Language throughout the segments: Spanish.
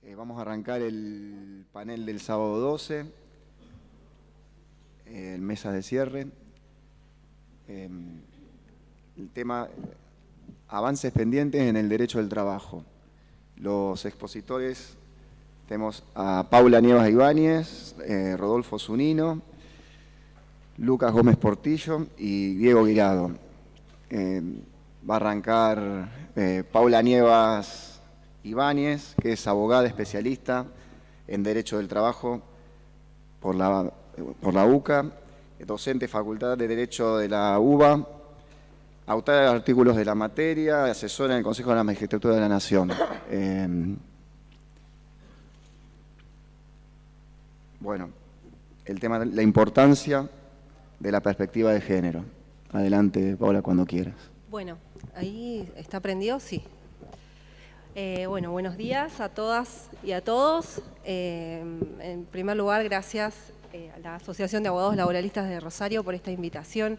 Vamos a arrancar el panel del sábado 12, mesas de cierre. El tema, avances pendientes en el derecho del trabajo. Los expositores tenemos a Paula Nievas Ibáñez, Rodolfo Zunino, Lucas Gómez Portillo y Diego Guirado. Va a arrancar Paula Nievas Ibáñez, que es abogada especialista en Derecho del Trabajo por la UCA, docente Facultad de Derecho de la UBA, autora de artículos de la materia, asesora en el Consejo de la Magistratura de la Nación. Bueno, el tema, la importancia de la perspectiva de género. Adelante, Paula, cuando quieras. Bueno, ahí está prendido, sí. Bueno, buenos días a todas y a todos. En primer lugar, gracias a la Asociación de Abogados Laboralistas de Rosario por esta invitación,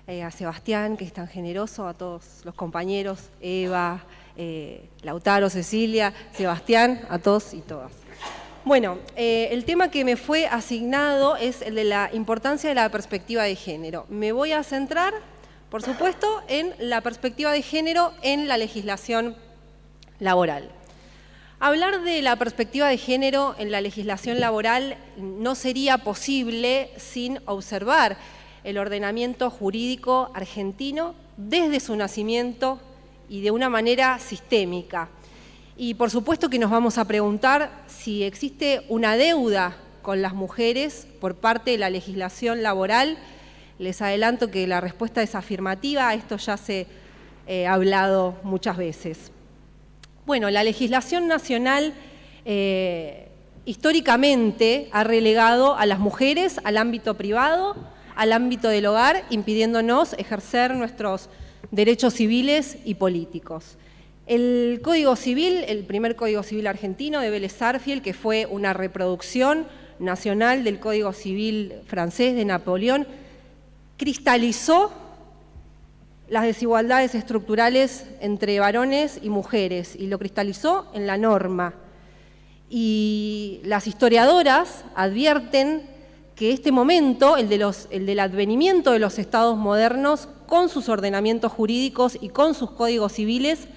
a Sebastián, que es tan generoso, a todos los compañeros, Eva, Lautaro, Cecilia, Sebastián, a todos y todas. Bueno, el tema que me fue asignado es el de la importancia de la perspectiva de género. Me voy a centrar, por supuesto, en la perspectiva de género en la legislación laboral. Hablar de la perspectiva de género en la legislación laboral no sería posible sin observar el ordenamiento jurídico argentino desde su nacimiento y de una manera sistémica. Y por supuesto que nos vamos a preguntar si existe una deuda con las mujeres por parte de la legislación laboral. Les adelanto que la respuesta es afirmativa, a esto ya se ha hablado muchas veces. Bueno, la legislación nacional históricamente ha relegado a las mujeres al ámbito privado, al ámbito del hogar, impidiéndonos ejercer nuestros derechos civiles y políticos. El Código Civil, el primer Código Civil argentino de Vélez Sarsfield, que fue una reproducción nacional del Código Civil francés de Napoleón, cristalizó las desigualdades estructurales entre varones y mujeres y lo cristalizó en la norma. Y las historiadoras advierten que este momento, el del advenimiento de los estados modernos con sus ordenamientos jurídicos y con sus códigos civiles,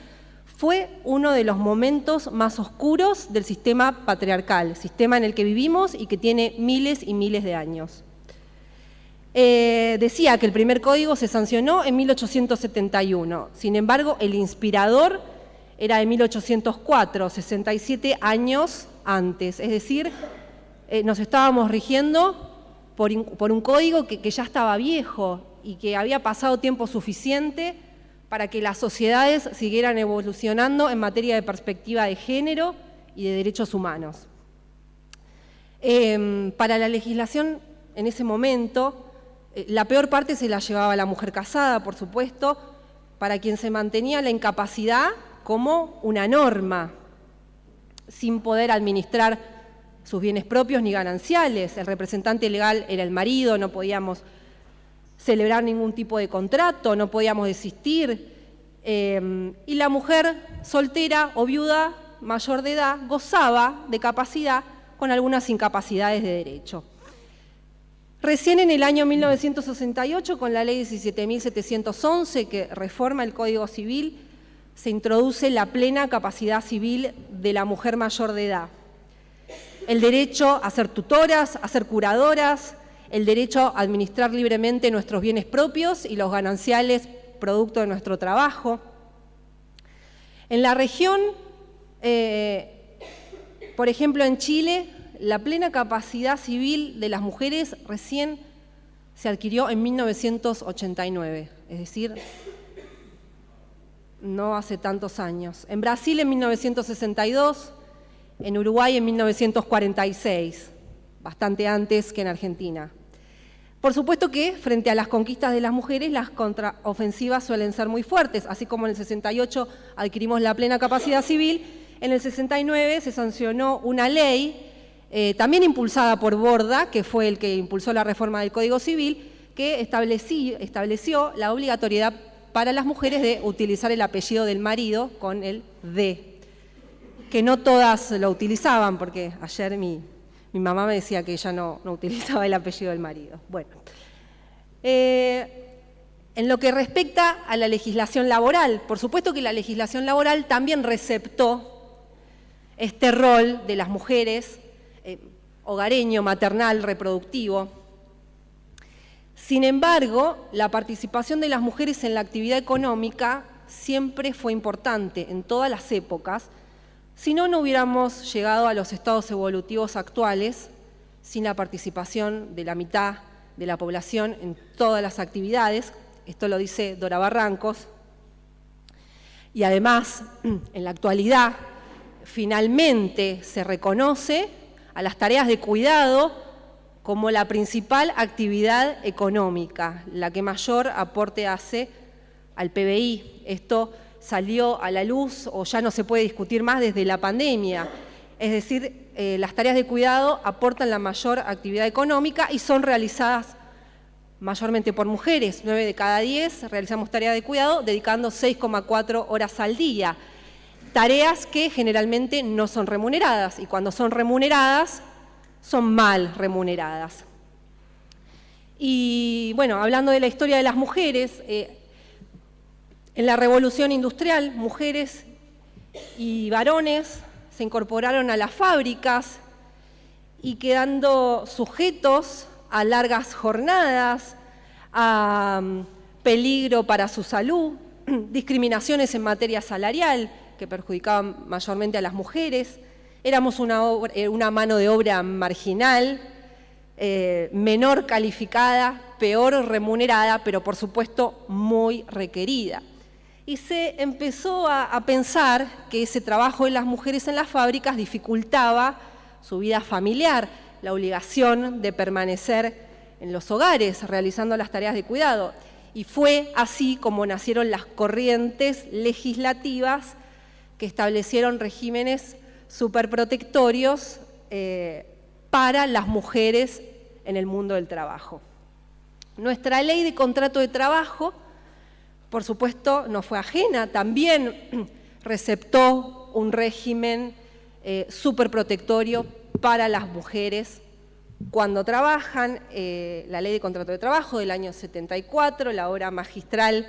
fue uno de los momentos más oscuros del sistema patriarcal, sistema en el que vivimos y que tiene miles y miles de años. Decía que el primer código se sancionó en 1871, sin embargo el inspirador era de 1804, 67 años antes, es decir, nos estábamos rigiendo por un código que ya estaba viejo y que había pasado tiempo suficiente para que las sociedades siguieran evolucionando en materia de perspectiva de género y de derechos humanos. Para la legislación en ese momento, la peor parte se la llevaba la mujer casada, por supuesto, para quien se mantenía la incapacidad como una norma, sin poder administrar sus bienes propios ni gananciales. El representante legal era el marido, no podíamos celebrar ningún tipo de contrato, no podíamos desistir. Y la mujer soltera o viuda mayor de edad gozaba de capacidad con algunas incapacidades de derecho. Recién en el año 1968, con la ley 17.711, que reforma el Código Civil, se introduce la plena capacidad civil de la mujer mayor de edad. El derecho a ser tutoras, a ser curadoras, el derecho a administrar libremente nuestros bienes propios y los gananciales producto de nuestro trabajo. En la región, por ejemplo en Chile, la plena capacidad civil de las mujeres recién se adquirió en 1989, es decir, no hace tantos años. En Brasil en 1962, en Uruguay en 1946, bastante antes que en Argentina. Por supuesto que frente a las conquistas de las mujeres, las contraofensivas suelen ser muy fuertes, así como en el 68 adquirimos la plena capacidad civil, en el 69 se sancionó una ley también impulsada por Borda, que fue el que impulsó la reforma del Código Civil, que estableció la obligatoriedad para las mujeres de utilizar el apellido del marido con el de. que no todas lo utilizaban, porque ayer mi mamá me decía que ella no utilizaba el apellido del marido. Bueno, en lo que respecta a la legislación laboral, por supuesto que la legislación laboral también receptó este rol de las mujeres, hogareño, maternal, reproductivo. Sin embargo, la participación de las mujeres en la actividad económica siempre fue importante en todas las épocas, si no, no hubiéramos llegado a los estados evolutivos actuales sin la participación de la mitad de la población en todas las actividades. Esto lo dice Dora Barrancos. Y además, en la actualidad, finalmente se reconoce a las tareas de cuidado como la principal actividad económica, la que mayor aporte hace al PBI. Esto salió a la luz o ya no se puede discutir más desde la pandemia. Es decir, las tareas de cuidado aportan la mayor actividad económica y son realizadas mayormente por mujeres. 9 de cada 10 realizamos tareas de cuidado dedicando 6,4 horas al día. Tareas que generalmente no son remuneradas y cuando son remuneradas son mal remuneradas. Y bueno, hablando de la historia de las mujeres, en la Revolución Industrial, mujeres y varones se incorporaron a las fábricas y quedando sujetos a largas jornadas, a peligro para su salud, discriminaciones en materia salarial que perjudicaban mayormente a las mujeres. Éramos una mano de obra marginal, menor calificada, peor remunerada, pero por supuesto muy requerida. Y se empezó a pensar que ese trabajo de las mujeres en las fábricas dificultaba su vida familiar, la obligación de permanecer en los hogares realizando las tareas de cuidado. Y fue así como nacieron las corrientes legislativas que establecieron regímenes superprotectorios para las mujeres en el mundo del trabajo. Nuestra ley de contrato de trabajo, por supuesto, no fue ajena, también receptó un régimen superprotectorio para las mujeres cuando trabajan. La ley de contrato de trabajo del año 74, la obra magistral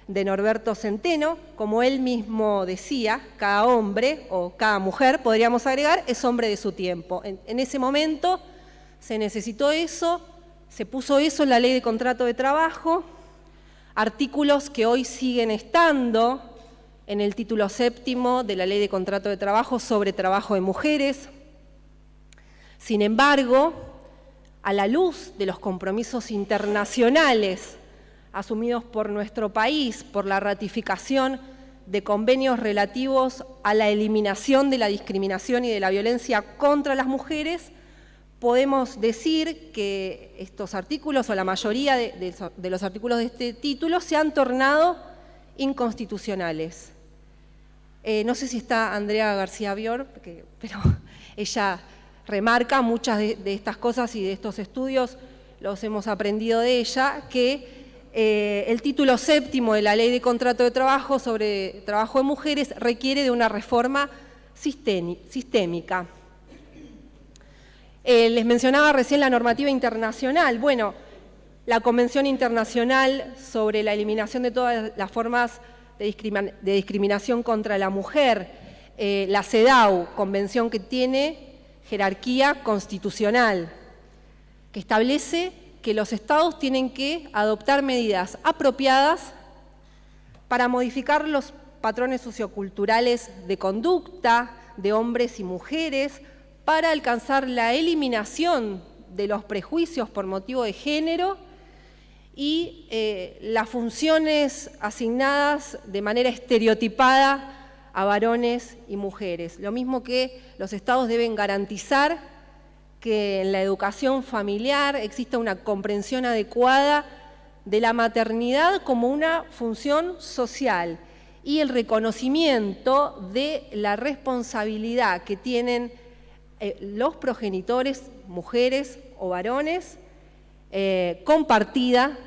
de Norberto Centeno, como él mismo decía, cada hombre o cada mujer, podríamos agregar, es hombre de su tiempo. En ese momento se necesitó eso, se puso eso en la ley de contrato de trabajo, artículos que hoy siguen estando en el título 7º de la ley de contrato de trabajo sobre trabajo de mujeres. Sin embargo, a la luz de los compromisos internacionales asumidos por nuestro país, por la ratificación de convenios relativos a la eliminación de la discriminación y de la violencia contra las mujeres, podemos decir que estos artículos, o la mayoría de los artículos de este título, se han tornado inconstitucionales. No sé si está Andrea García Bior, pero ella remarca muchas de estas cosas y de estos estudios, los hemos aprendido de ella, que el título 7º de la Ley de Contrato de Trabajo sobre trabajo de mujeres requiere de una reforma sistémica. Les mencionaba recién la normativa internacional. Bueno, la Convención Internacional sobre la Eliminación de todas las formas de discriminación contra la mujer, la CEDAW, convención que tiene jerarquía constitucional, que establece que los estados tienen que adoptar medidas apropiadas para modificar los patrones socioculturales de conducta de hombres y mujeres, para alcanzar la eliminación de los prejuicios por motivo de género y las funciones asignadas de manera estereotipada a varones y mujeres. Lo mismo que los estados deben garantizar que en la educación familiar exista una comprensión adecuada de la maternidad como una función social y el reconocimiento de la responsabilidad que tienen los progenitores, mujeres o varones, compartida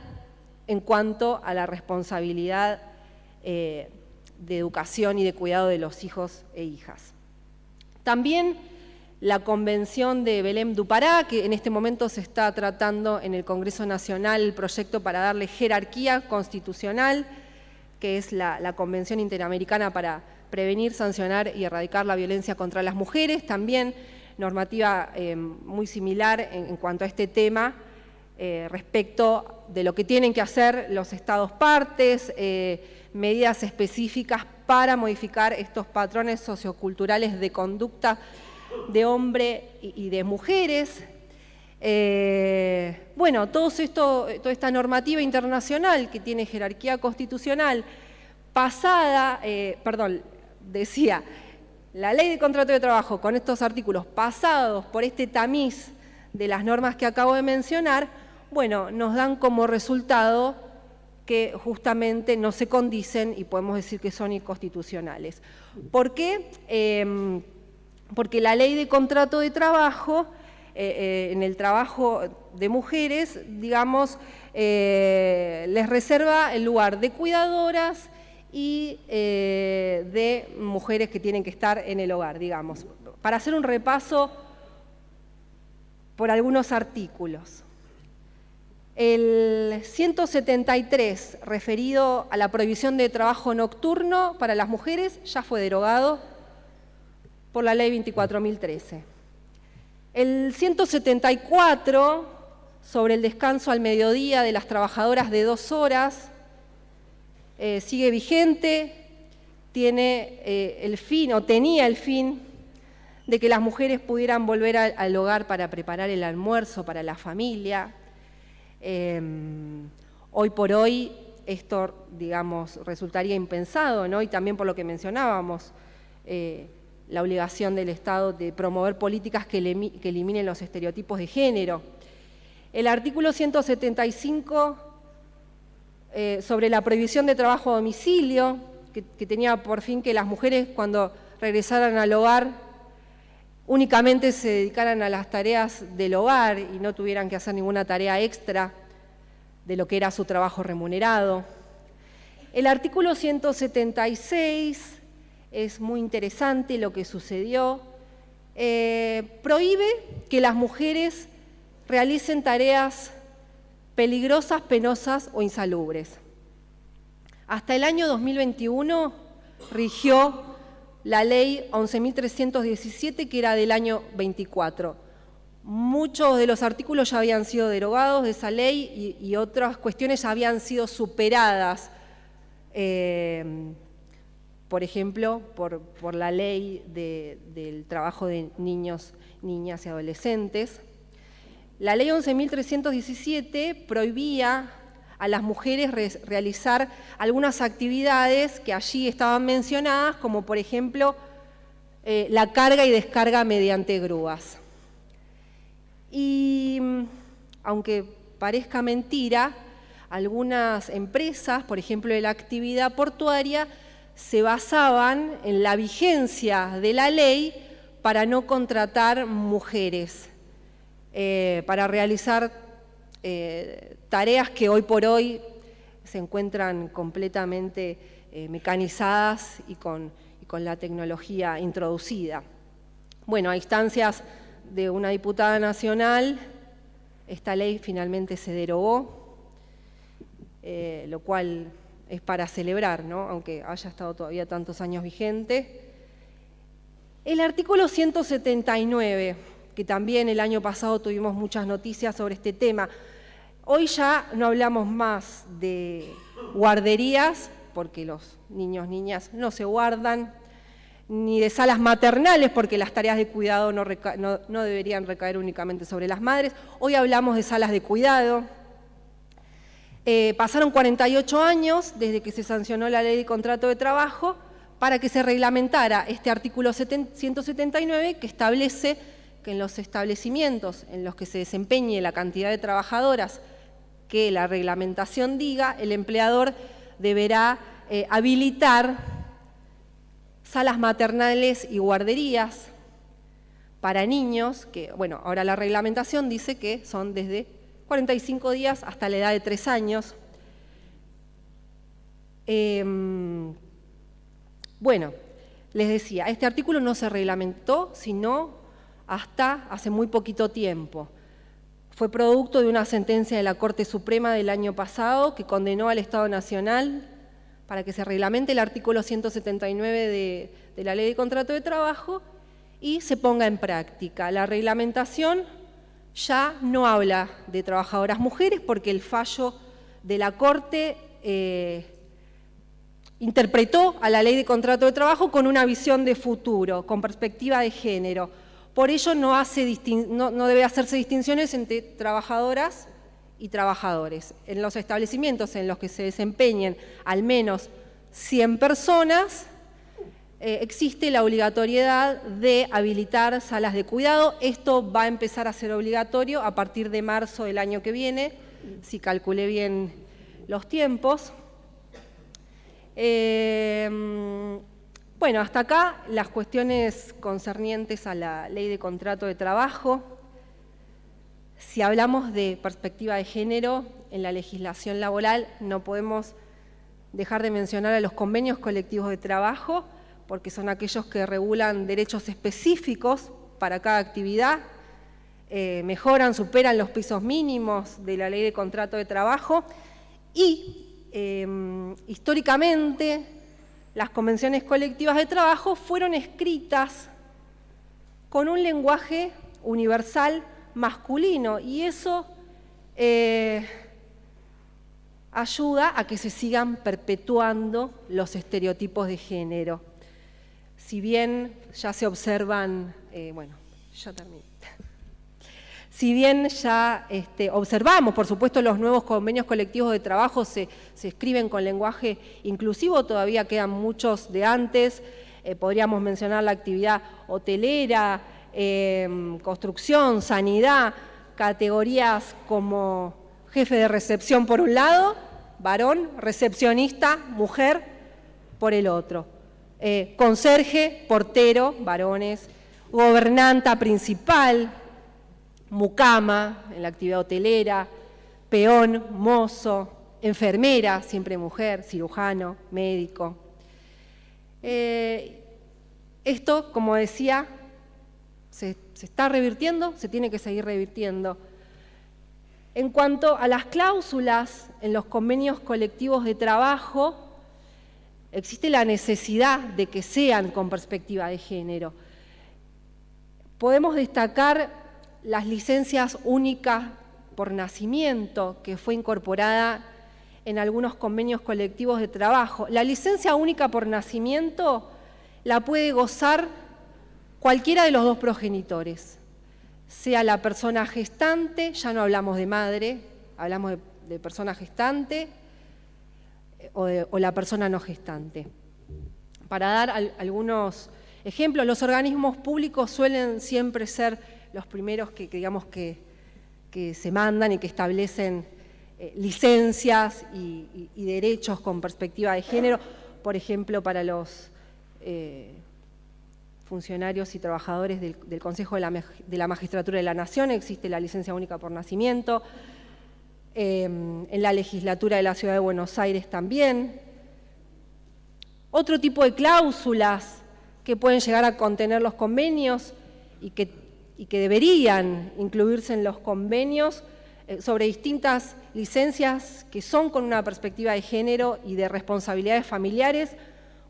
en cuanto a la responsabilidad de educación y de cuidado de los hijos e hijas. También la Convención de Belém do Pará, que en este momento se está tratando en el Congreso Nacional el proyecto para darle jerarquía constitucional, que es la Convención Interamericana para prevenir, sancionar y erradicar la violencia contra las mujeres, también normativa muy similar en cuanto a este tema, respecto de lo que tienen que hacer los estados partes, medidas específicas para modificar estos patrones socioculturales de conducta de hombres y de mujeres. Bueno, toda esta normativa internacional que tiene jerarquía constitucional pasada, decía, la ley de contrato de trabajo con estos artículos pasados por este tamiz de las normas que acabo de mencionar, bueno, nos dan como resultado que justamente no se condicen y podemos decir que son inconstitucionales. ¿Por qué? Porque la ley de contrato de trabajo, en el trabajo de mujeres, digamos, les reserva el lugar de cuidadoras y de mujeres que tienen que estar en el hogar, digamos. Para hacer un repaso por algunos artículos. El 173, referido a la prohibición de trabajo nocturno para las mujeres, ya fue derogado por la ley 24.013. El 174, sobre el descanso al mediodía de las trabajadoras de 2 horas, sigue vigente, tiene el fin, o tenía el fin, de que las mujeres pudieran volver al hogar para preparar el almuerzo para la familia. Hoy por hoy esto, digamos, resultaría impensado, ¿no? Y también por lo que mencionábamos, la obligación del Estado de promover políticas que eliminen los estereotipos de género. El artículo 175, sobre la prohibición de trabajo a domicilio, que tenía por fin que las mujeres cuando regresaran al hogar únicamente se dedicaran a las tareas del hogar y no tuvieran que hacer ninguna tarea extra de lo que era su trabajo remunerado. El artículo 176 es muy interesante lo que sucedió. Prohíbe que las mujeres realicen tareas peligrosas, penosas o insalubres. Hasta el año 2021 rigió la ley 11.317, que era del año 24. Muchos de los artículos ya habían sido derogados de esa ley y otras cuestiones habían sido superadas, por ejemplo, por la ley del trabajo de niños, niñas y adolescentes. La ley 11.317 prohibía a las mujeres realizar algunas actividades que allí estaban mencionadas, como por ejemplo la carga y descarga mediante grúas. Y aunque parezca mentira, algunas empresas, por ejemplo de la actividad portuaria, se basaban en la vigencia de la ley para no contratar mujeres, para realizar tareas que hoy por hoy se encuentran completamente mecanizadas y con la tecnología introducida. Bueno, a instancias de una diputada nacional, esta ley finalmente se derogó, lo cual es para celebrar, ¿no? Aunque haya estado todavía tantos años vigente. El artículo 179, que también el año pasado tuvimos muchas noticias sobre este tema. Hoy ya no hablamos más de guarderías, porque los niños, niñas no se guardan, ni de salas maternales, porque las tareas de cuidado no deberían recaer únicamente sobre las madres. Hoy hablamos de salas de cuidado. Pasaron 48 años desde que se sancionó la ley de contrato de trabajo para que se reglamentara este artículo 179 que establece que en los establecimientos en los que se desempeñe la cantidad de trabajadoras que la reglamentación diga, el empleador deberá habilitar salas maternales y guarderías para niños, que, bueno, ahora la reglamentación dice que son desde 45 días hasta la edad de 3 años. Bueno, les decía, este artículo no se reglamentó sino hasta hace muy poquito tiempo. Fue producto de una sentencia de la Corte Suprema del año pasado que condenó al Estado Nacional para que se reglamente el artículo 179 de la Ley de Contrato de Trabajo y se ponga en práctica. La reglamentación ya no habla de trabajadoras mujeres porque el fallo de la Corte interpretó a la Ley de Contrato de Trabajo con una visión de futuro, con perspectiva de género. Por ello no debe hacerse distinciones entre trabajadoras y trabajadores. En los establecimientos en los que se desempeñen al menos 100 personas, existe la obligatoriedad de habilitar salas de cuidado. Esto va a empezar a ser obligatorio a partir de marzo del año que viene, si calculé bien los tiempos. Bueno, hasta acá las cuestiones concernientes a la Ley de Contrato de Trabajo. Si hablamos de perspectiva de género en la legislación laboral, no podemos dejar de mencionar a los convenios colectivos de trabajo, porque son aquellos que regulan derechos específicos para cada actividad, mejoran, superan los pisos mínimos de la Ley de Contrato de Trabajo y históricamente las convenciones colectivas de trabajo fueron escritas con un lenguaje universal masculino y eso ayuda a que se sigan perpetuando los estereotipos de género. Si bien ya se observan, bueno, ya terminé. Si bien ya observamos, por supuesto, los nuevos convenios colectivos de trabajo se escriben con lenguaje inclusivo, todavía quedan muchos de antes. Podríamos mencionar la actividad hotelera, construcción, sanidad, categorías como jefe de recepción por un lado, varón, recepcionista, mujer, por el otro. Conserje, portero, varones, gobernanta principal, mucama, en la actividad hotelera, peón, mozo, enfermera, siempre mujer, cirujano, médico. Esto, como decía, se está revirtiendo, se tiene que seguir revirtiendo. En cuanto a las cláusulas en los convenios colectivos de trabajo, existe la necesidad de que sean con perspectiva de género. Podemos destacar las licencias únicas por nacimiento, que fue incorporada en algunos convenios colectivos de trabajo. La licencia única por nacimiento la puede gozar cualquiera de los dos progenitores, sea la persona gestante, ya no hablamos de madre, hablamos de persona gestante, o la persona no gestante. Para dar algunos ejemplos, los organismos públicos suelen siempre ser los primeros que se mandan y que establecen licencias y derechos con perspectiva de género, por ejemplo, para los funcionarios y trabajadores del Consejo de la Magistratura de la Nación existe la licencia única por nacimiento, en la legislatura de la Ciudad de Buenos Aires también. Otro tipo de cláusulas que pueden llegar a contener los convenios y que deberían incluirse en los convenios sobre distintas licencias que son con una perspectiva de género y de responsabilidades familiares,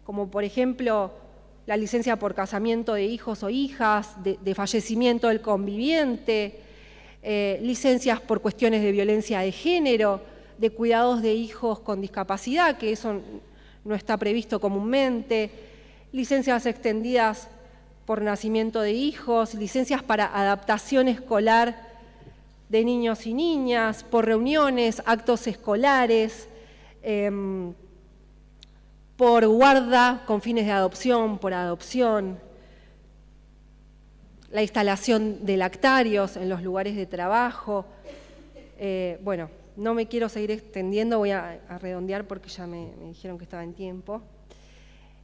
como por ejemplo la licencia por casamiento de hijos o hijas, de fallecimiento del conviviente, licencias por cuestiones de violencia de género, de cuidados de hijos con discapacidad, que eso no está previsto comúnmente, licencias extendidas por nacimiento de hijos, licencias para adaptación escolar de niños y niñas, por reuniones, actos escolares, por guarda con fines de adopción, por adopción, la instalación de lactarios en los lugares de trabajo. Bueno, no me quiero seguir extendiendo, voy a redondear porque ya me dijeron que estaba en tiempo.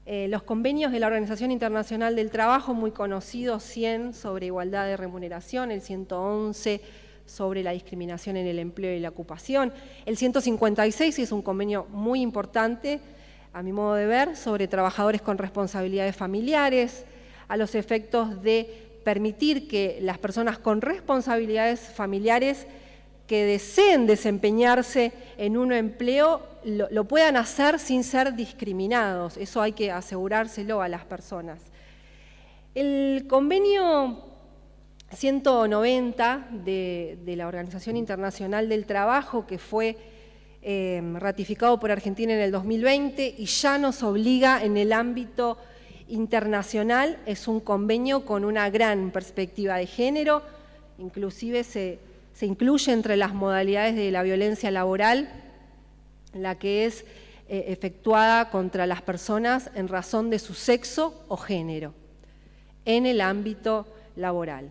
Los convenios de la Organización Internacional del Trabajo, muy conocidos, 100 sobre igualdad de remuneración, el 111 sobre la discriminación en el empleo y la ocupación, el 156 es un convenio muy importante a mi modo de ver, sobre trabajadores con responsabilidades familiares, a los efectos de permitir que las personas con responsabilidades familiares que deseen desempeñarse en un empleo lo puedan hacer sin ser discriminados. Eso hay que asegurárselo a las personas. El convenio 190 de la Organización Internacional del Trabajo, que fue ratificado por Argentina en el 2020 y ya nos obliga en el ámbito internacional, es un convenio con una gran perspectiva de género, inclusive se incluye entre las modalidades de la violencia laboral la que es efectuada contra las personas en razón de su sexo o género en el ámbito laboral.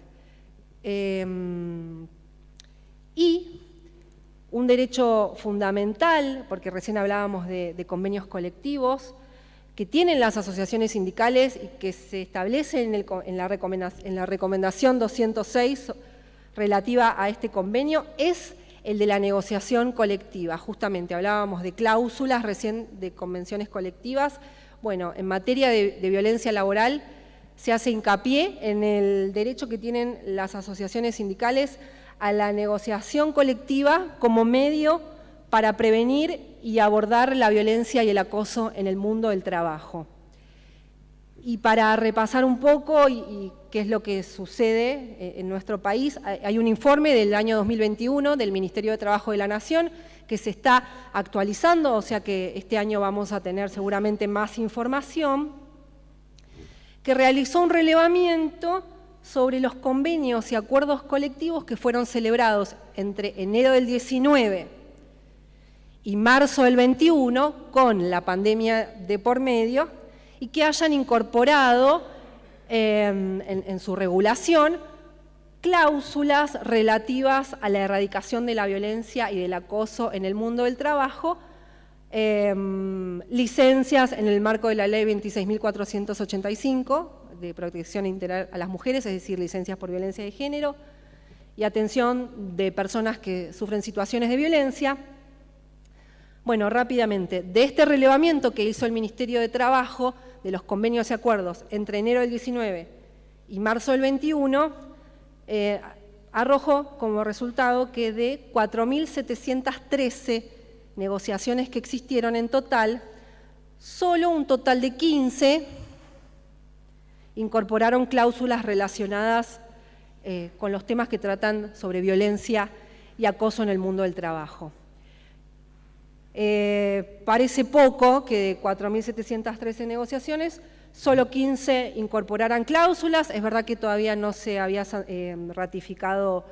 Y un derecho fundamental, porque recién hablábamos de convenios colectivos, que tienen las asociaciones sindicales y que se establece en la recomendación 206 relativa a este convenio, es el de la negociación colectiva. Justamente hablábamos de cláusulas recién de convenciones colectivas. Bueno, en materia de violencia laboral se hace hincapié en el derecho que tienen las asociaciones sindicales a la negociación colectiva como medio para prevenir y abordar la violencia y el acoso en el mundo del trabajo. Y para repasar un poco y qué es lo que sucede en nuestro país, hay un informe del año 2021 del Ministerio de Trabajo de la Nación que se está actualizando, o sea que este año vamos a tener seguramente más información, que realizó un relevamiento sobre los convenios y acuerdos colectivos que fueron celebrados entre enero del 19 y marzo del 21, con la pandemia de por medio, y que hayan incorporado en su regulación cláusulas relativas a la erradicación de la violencia y del acoso en el mundo del trabajo, licencias en el marco de la ley 26.485 de protección integral a las mujeres, es decir, licencias por violencia de género, y atención de personas que sufren situaciones de violencia. Bueno, rápidamente, de este relevamiento que hizo el Ministerio de Trabajo de los convenios y acuerdos entre enero del 19 y marzo del 21, arrojó como resultado que de 4.713 negociaciones que existieron en total, solo un total de 15 incorporaron cláusulas relacionadas con los temas que tratan sobre violencia y acoso en el mundo del trabajo. Parece poco que de 4.713 negociaciones, solo 15 incorporaran cláusulas. Es verdad que todavía no se había ratificado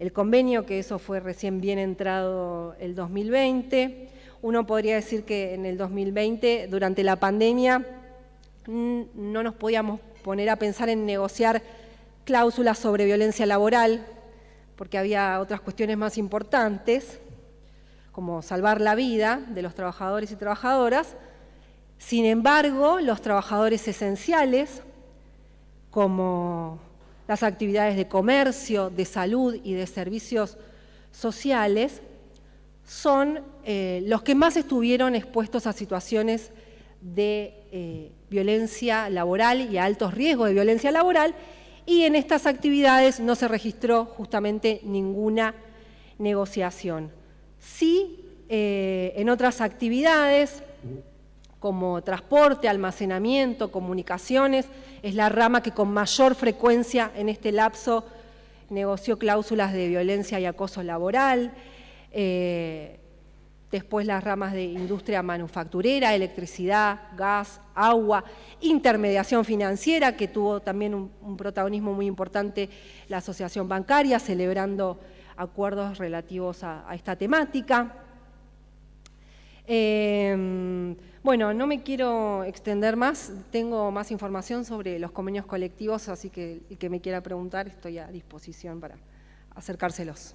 el convenio, que eso fue recién bien entrado el 2020. Uno podría decir que en el 2020, durante la pandemia, no nos podíamos poner a pensar en negociar cláusulas sobre violencia laboral, porque había otras cuestiones más importantes, como salvar la vida de los trabajadores y trabajadoras. Sin embargo, los trabajadores esenciales, como las actividades de comercio, de salud y de servicios sociales, son los que más estuvieron expuestos a situaciones de violencia laboral y a altos riesgos de violencia laboral, y en estas actividades no se registró justamente ninguna negociación. Sí, en otras actividades, como transporte, almacenamiento, comunicaciones, es la rama que con mayor frecuencia en este lapso negoció cláusulas de violencia y acoso laboral. Después las ramas de industria manufacturera, electricidad, gas, agua, intermediación financiera, que tuvo también un protagonismo muy importante la asociación bancaria, celebrando acuerdos relativos a esta temática. Bueno, no me quiero extender más, tengo más información sobre los convenios colectivos, así que el que me quiera preguntar estoy a disposición para acercárselos.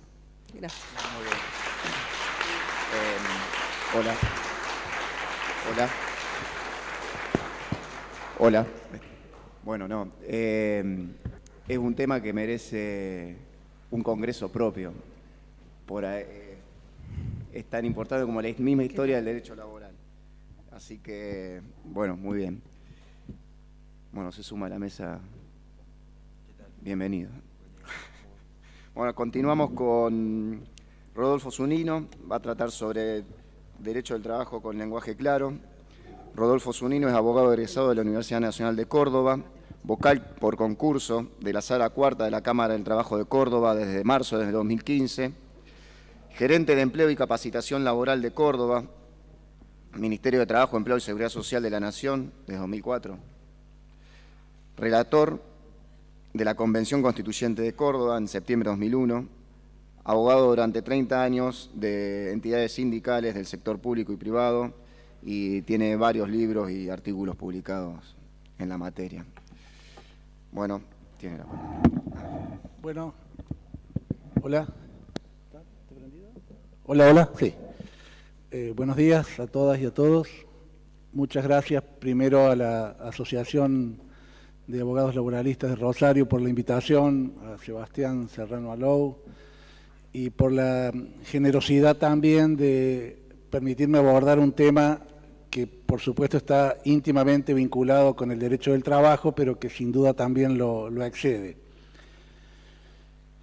Gracias. Muy bien. Hola. Hola. Hola. Bueno, no. Es un tema que merece un congreso propio. Es tan importante como la misma historia del derecho laboral. Así que, bueno, muy bien. Bueno, se suma a la mesa. Bienvenido. Bueno, continuamos con Rodolfo Zunino. Va a tratar sobre Derecho del Trabajo con lenguaje claro. Rodolfo Zunino es abogado egresado de la Universidad Nacional de Córdoba, vocal por concurso de la Sala Cuarta de la Cámara del Trabajo de Córdoba desde marzo de 2015, gerente de Empleo y Capacitación Laboral de Córdoba, Ministerio de Trabajo, Empleo y Seguridad Social de la Nación desde 2004, relator de la Convención Constituyente de Córdoba en septiembre de 2001, abogado durante 30 años de entidades sindicales del sector público y privado, y tiene varios libros y artículos publicados en la materia. Bueno, tiene la palabra. Bueno, hola. ¿Está prendido? Hola, hola. Sí. Buenos días a todas y a todos. Muchas gracias primero a la Asociación de Abogados Laboralistas de Rosario por la invitación, a Sebastián Serrano Alou, y por la generosidad también de permitirme abordar un tema que por supuesto está íntimamente vinculado con el derecho del trabajo, pero que sin duda también lo excede.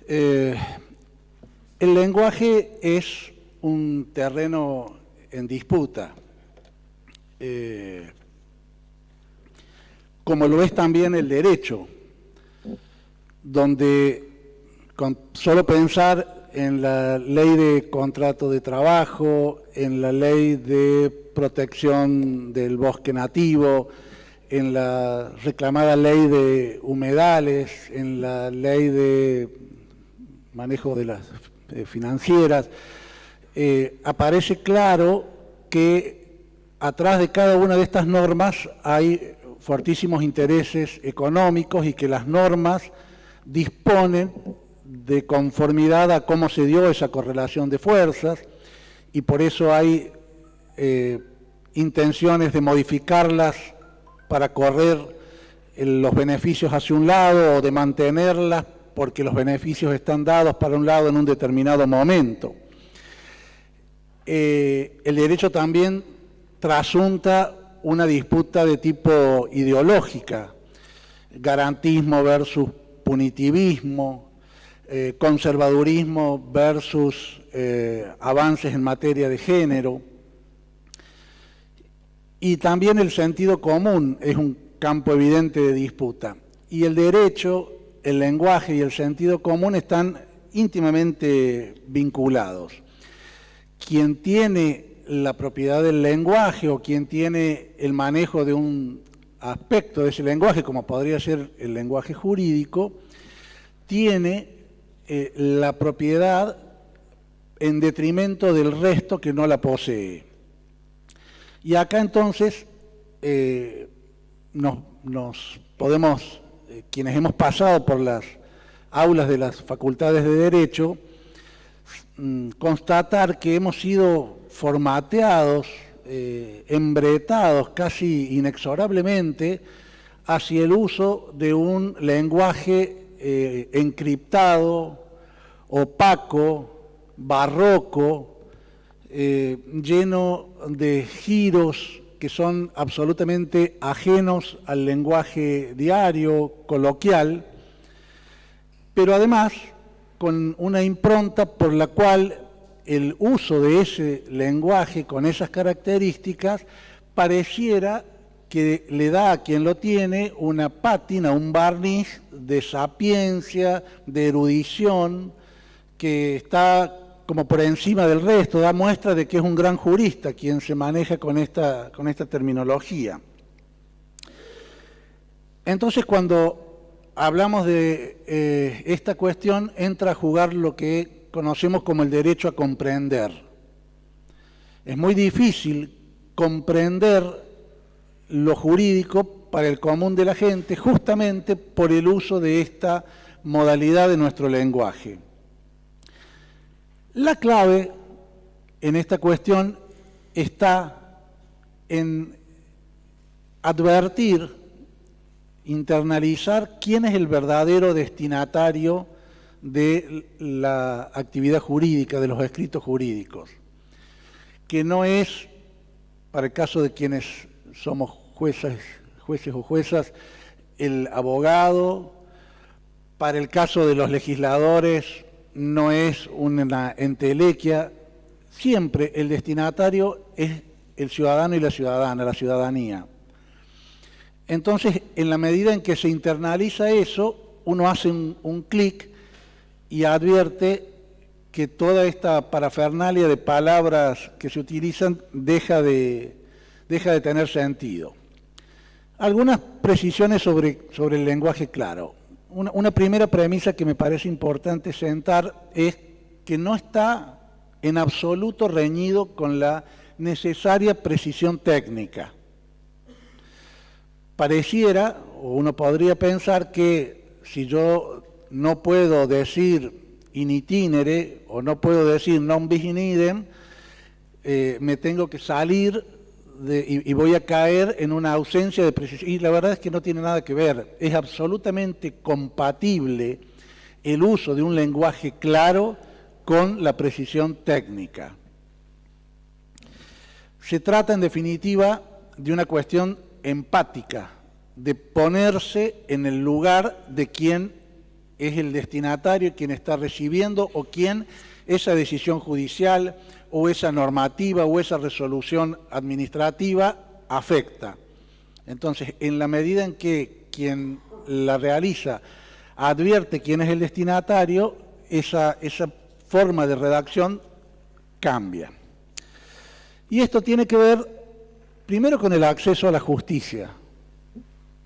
El lenguaje es un terreno en disputa, como lo es también el derecho, donde con solo pensar en la ley de contrato de trabajo, en la ley de protección del bosque nativo, en la reclamada ley de humedales, en la ley de manejo de las financieras, aparece claro que atrás de cada una de estas normas hay fortísimos intereses económicos y que las normas disponen de conformidad a cómo se dio esa correlación de fuerzas, y por eso hay intenciones de modificarlas para correr los beneficios hacia un lado o de mantenerlas porque los beneficios están dados para un lado en un determinado momento. El derecho también trasunta una disputa de tipo ideológica, garantismo versus punitivismo, conservadurismo versus avances en materia de género, y también el sentido común es un campo evidente de disputa. Y el derecho, el lenguaje y el sentido común están íntimamente vinculados. Quien tiene la propiedad del lenguaje o quien tiene el manejo de un aspecto de ese lenguaje, como podría ser el lenguaje jurídico, tiene la propiedad en detrimento del resto que no la posee. Y acá entonces nos podemos, quienes hemos pasado por las aulas de las facultades de Derecho, constatar que hemos sido formateados, embretados casi inexorablemente hacia el uso de un lenguaje encriptado, opaco, barroco, lleno de giros que son absolutamente ajenos al lenguaje diario, coloquial, pero además con una impronta por la cual el uso de ese lenguaje con esas características pareciera que le da a quien lo tiene una pátina, un barniz de sapiencia, de erudición, que está como por encima del resto, da muestra de que es un gran jurista quien se maneja con esta terminología. Entonces, cuando hablamos de esta cuestión, entra a jugar lo que conocemos como el derecho a comprender. Es muy difícil comprender lo jurídico para el común de la gente, justamente por el uso de esta modalidad de nuestro lenguaje. La clave en esta cuestión está en advertir, internalizar quién es el verdadero destinatario de la actividad jurídica, de los escritos jurídicos, que no es para el caso de quienes somos jueces o juezas, el abogado. Para el caso de los legisladores, no es una entelequia. Siempre el destinatario es el ciudadano y la ciudadana, la ciudadanía. Entonces, en la medida en que se internaliza eso, uno hace un clic y advierte que toda esta parafernalia de palabras que se utilizan deja de tener sentido. Algunas precisiones sobre el lenguaje claro. Una primera premisa que me parece importante sentar es que no está en absoluto reñido con la necesaria precisión técnica. Pareciera, o uno podría pensar que si yo no puedo decir in itinere o no puedo decir non bis in idem, me tengo que salir y voy a caer en una ausencia de precisión. Y la verdad es que no tiene nada que ver. Es absolutamente compatible el uso de un lenguaje claro con la precisión técnica. Se trata, en definitiva, de una cuestión empática, de ponerse en el lugar de quien es el destinatario, quien está recibiendo o quien esa decisión judicial o esa normativa o esa resolución administrativa afecta. Entonces, en la medida en que quien la realiza advierte quién es el destinatario, esa forma de redacción cambia. Y esto tiene que ver primero con el acceso a la justicia.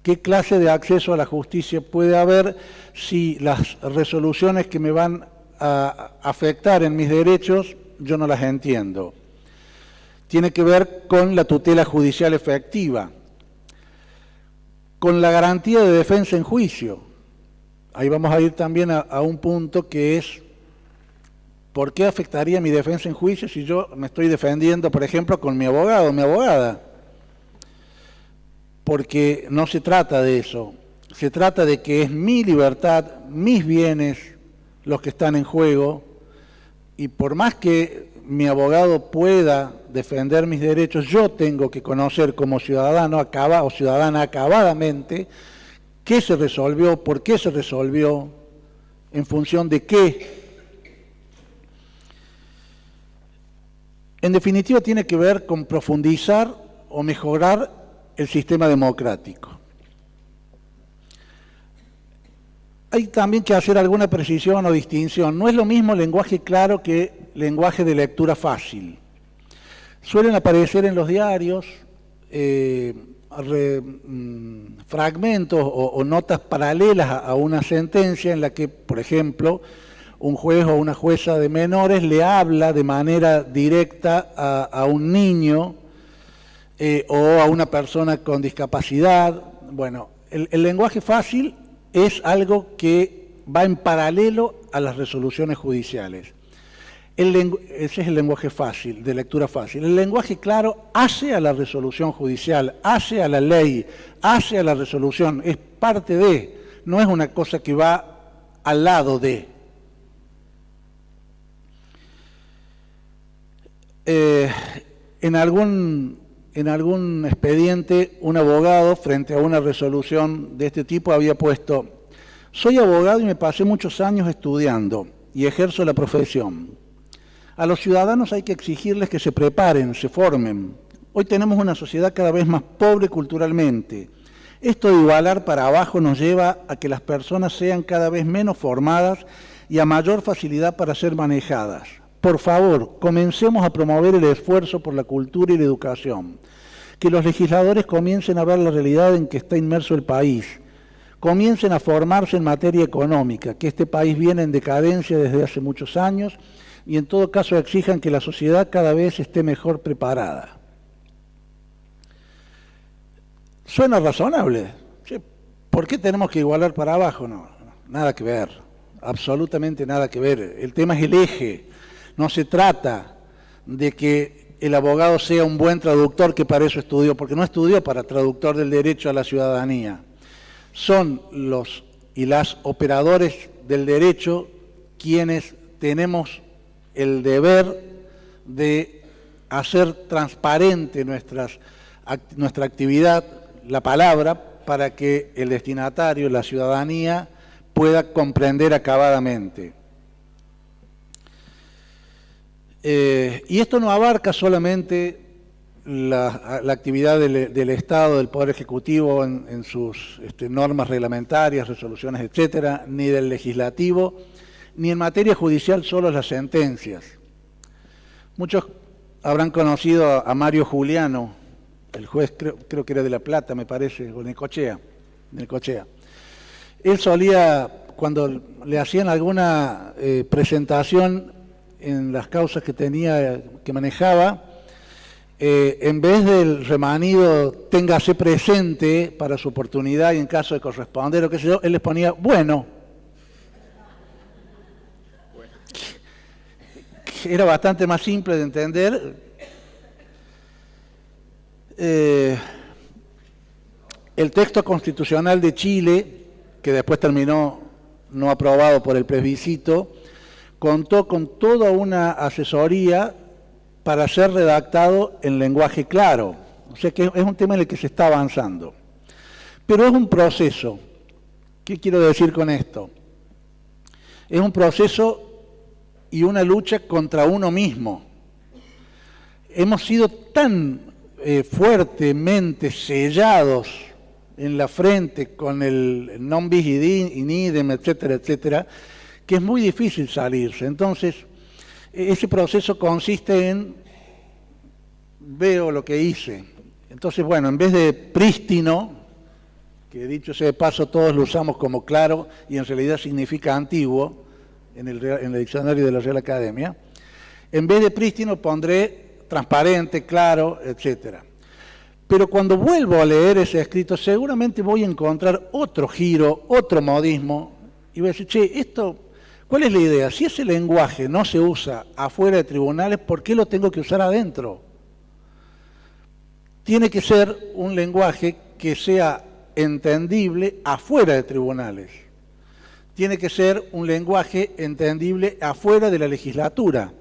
¿Qué clase de acceso a la justicia puede haber si las resoluciones que me van a afectar en mis derechos yo no las entiendo? Tiene que ver con la tutela judicial efectiva, con la garantía de defensa en juicio. Ahí vamos a ir también a un punto que es, ¿por qué afectaría mi defensa en juicio si yo me estoy defendiendo, por ejemplo, con mi abogado o mi abogada? Porque no se trata de eso, se trata de que es mi libertad, mis bienes los que están en juego, y por más que mi abogado pueda defender mis derechos, yo tengo que conocer como ciudadano o ciudadana acabadamente qué se resolvió, por qué se resolvió, en función de qué. En definitiva, tiene que ver con profundizar o mejorar el sistema democrático. Hay también que hacer alguna precisión o distinción. No es lo mismo lenguaje claro que lenguaje de lectura fácil. Suelen aparecer en los diarios fragmentos o notas paralelas a una sentencia en la que, por ejemplo, un juez o una jueza de menores le habla de manera directa a un niño o a una persona con discapacidad. Bueno, el lenguaje fácil es algo que va en paralelo a las resoluciones judiciales. Ese es el lenguaje fácil, de lectura fácil. El lenguaje claro hace a la resolución judicial, hace a la ley, hace a la resolución, es parte de, no es una cosa que va al lado de. En algún expediente, un abogado, frente a una resolución de este tipo, había puesto: soy abogado y me pasé muchos años estudiando y ejerzo la profesión. A los ciudadanos hay que exigirles que se preparen, se formen. Hoy tenemos una sociedad cada vez más pobre culturalmente. Esto de igualar para abajo nos lleva a que las personas sean cada vez menos formadas y a mayor facilidad para ser manejadas. Por favor, comencemos a promover el esfuerzo por la cultura y la educación. Que los legisladores comiencen a ver la realidad en que está inmerso el país. Comiencen a formarse en materia económica, que este país viene en decadencia desde hace muchos años, y en todo caso exijan que la sociedad cada vez esté mejor preparada. ¿Suena razonable? Sí. ¿Por qué tenemos que igualar para abajo? No, nada que ver, absolutamente nada que ver. El tema es el eje. No se trata de que el abogado sea un buen traductor, que para eso estudió, porque no estudió para traductor del derecho a la ciudadanía. Son los y las operadores del derecho quienes tenemos el deber de hacer transparente nuestra actividad, la palabra, para que el destinatario, la ciudadanía, pueda comprender acabadamente. Y esto no abarca solamente la actividad del Estado, del Poder Ejecutivo en sus normas reglamentarias, resoluciones, etcétera, ni del Legislativo, ni en materia judicial solo las sentencias. Muchos habrán conocido a Mario Juliano, el juez, creo que era de La Plata, me parece, o Necochea. Él solía, cuando le hacían alguna presentación en las causas que manejaba, en vez del remanido téngase presente para su oportunidad y en caso de corresponder o qué sé yo, él les ponía bueno. Era bastante más simple de entender. El texto constitucional de Chile, que después terminó no aprobado por el plebiscito, contó con toda una asesoría para ser redactado en lenguaje claro. O sea que es un tema en el que se está avanzando. Pero es un proceso. ¿Qué quiero decir con esto? Es un proceso y una lucha contra uno mismo. Hemos sido tan fuertemente sellados en la frente con el non bis in idem, etcétera, etcétera, que es muy difícil salirse. Entonces, ese proceso consiste en veo lo que hice. Entonces, bueno, en vez de prístino, que dicho sea de paso todos lo usamos como claro y en realidad significa antiguo en el diccionario de la Real Academia, en vez de prístino pondré transparente, claro, etcétera. Pero cuando vuelvo a leer ese escrito, seguramente voy a encontrar otro giro, otro modismo, y voy a decir, che, esto, ¿cuál es la idea? Si ese lenguaje no se usa afuera de tribunales, ¿por qué lo tengo que usar adentro? Tiene que ser un lenguaje que sea entendible afuera de tribunales. Tiene que ser un lenguaje entendible afuera de la legislatura.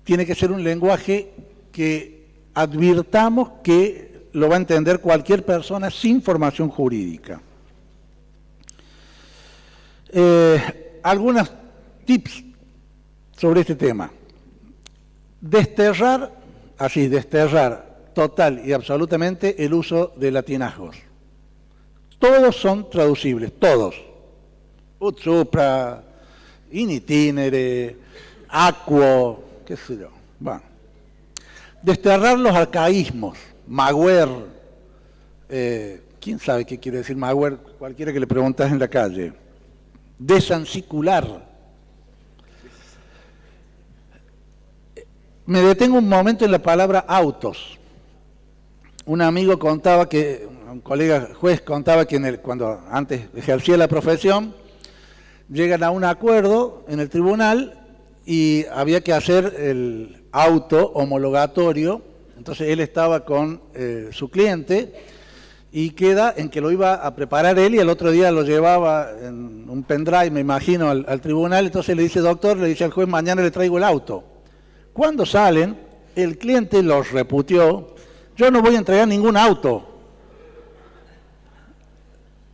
Tiene que ser un lenguaje que advirtamos que lo va a entender cualquier persona sin formación jurídica. Algunos tips sobre este tema. Desterrar total y absolutamente el uso de latinajos. Todos son traducibles, todos. Ut supra, in itinere, aquo, qué sé yo. Bueno. Desterrar los arcaísmos, magüer, ¿quién sabe qué quiere decir magüer? Cualquiera que le preguntas en la calle. Desancicular. Me detengo un momento en la palabra autos. Un amigo contaba que, un colega juez contaba que cuando antes ejercía la profesión, llegan a un acuerdo en el tribunal y había que hacer el auto homologatorio. Entonces él estaba con su cliente y queda en que lo iba a preparar él y al otro día lo llevaba en un pendrive, me imagino, al tribunal. Entonces le dice, doctor, le dice al juez, mañana le traigo el auto. Cuando salen, el cliente los reputió, yo no voy a entregar ningún auto.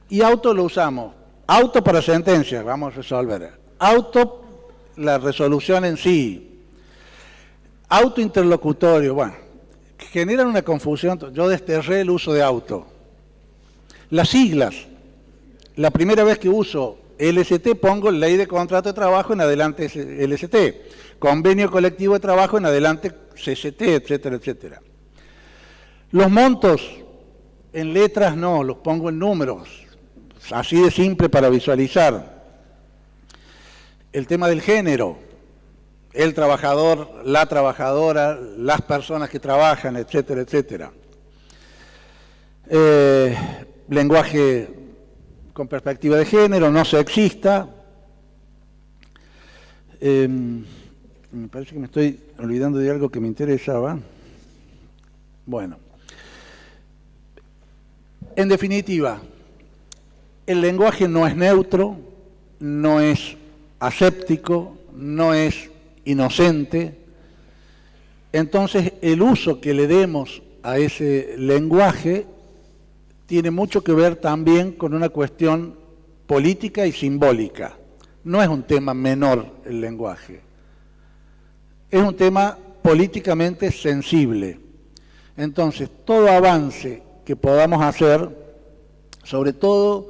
Y auto lo usamos, auto para sentencia, vamos a resolver. Auto, la resolución en sí. Auto interlocutorio, bueno, generan una confusión. Yo desterré el uso de auto. Las siglas, la primera vez que uso LST pongo Ley de Contrato de Trabajo, en adelante LST, Convenio Colectivo de Trabajo, en adelante CCT, etcétera, etcétera. Los montos en letras no, los pongo en números, así de simple para visualizar. El tema del género, el trabajador, la trabajadora, las personas que trabajan, etcétera, etcétera. Lenguaje con perspectiva de género, no sexista. Me parece que me estoy olvidando de algo que me interesaba. Bueno. En definitiva, el lenguaje no es neutro, no es aséptico, no es inocente, Entonces, el uso que le demos a ese lenguaje tiene mucho que ver también con una cuestión política y simbólica. No es un tema menor el lenguaje, es un tema políticamente sensible. Entonces, todo avance que podamos hacer, sobre todo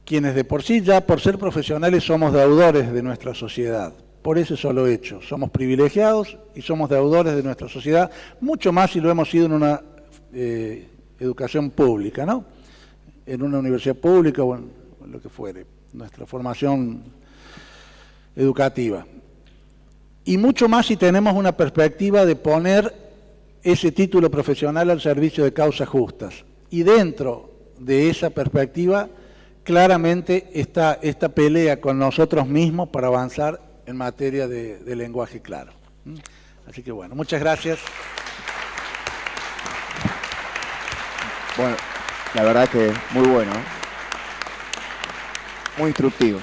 quienes de por sí ya por ser profesionales somos deudores de nuestra sociedad, por ese solo hecho, somos privilegiados y somos deudores de nuestra sociedad, mucho más si lo hemos sido en una educación pública, ¿no? En una universidad pública o en lo que fuere, nuestra formación educativa. Y mucho más si tenemos una perspectiva de poner ese título profesional al servicio de causas justas. Y dentro de esa perspectiva, claramente está esta pelea con nosotros mismos para avanzar en materia de lenguaje claro. Así que bueno, muchas gracias. Bueno, la verdad que muy bueno, muy instructivo.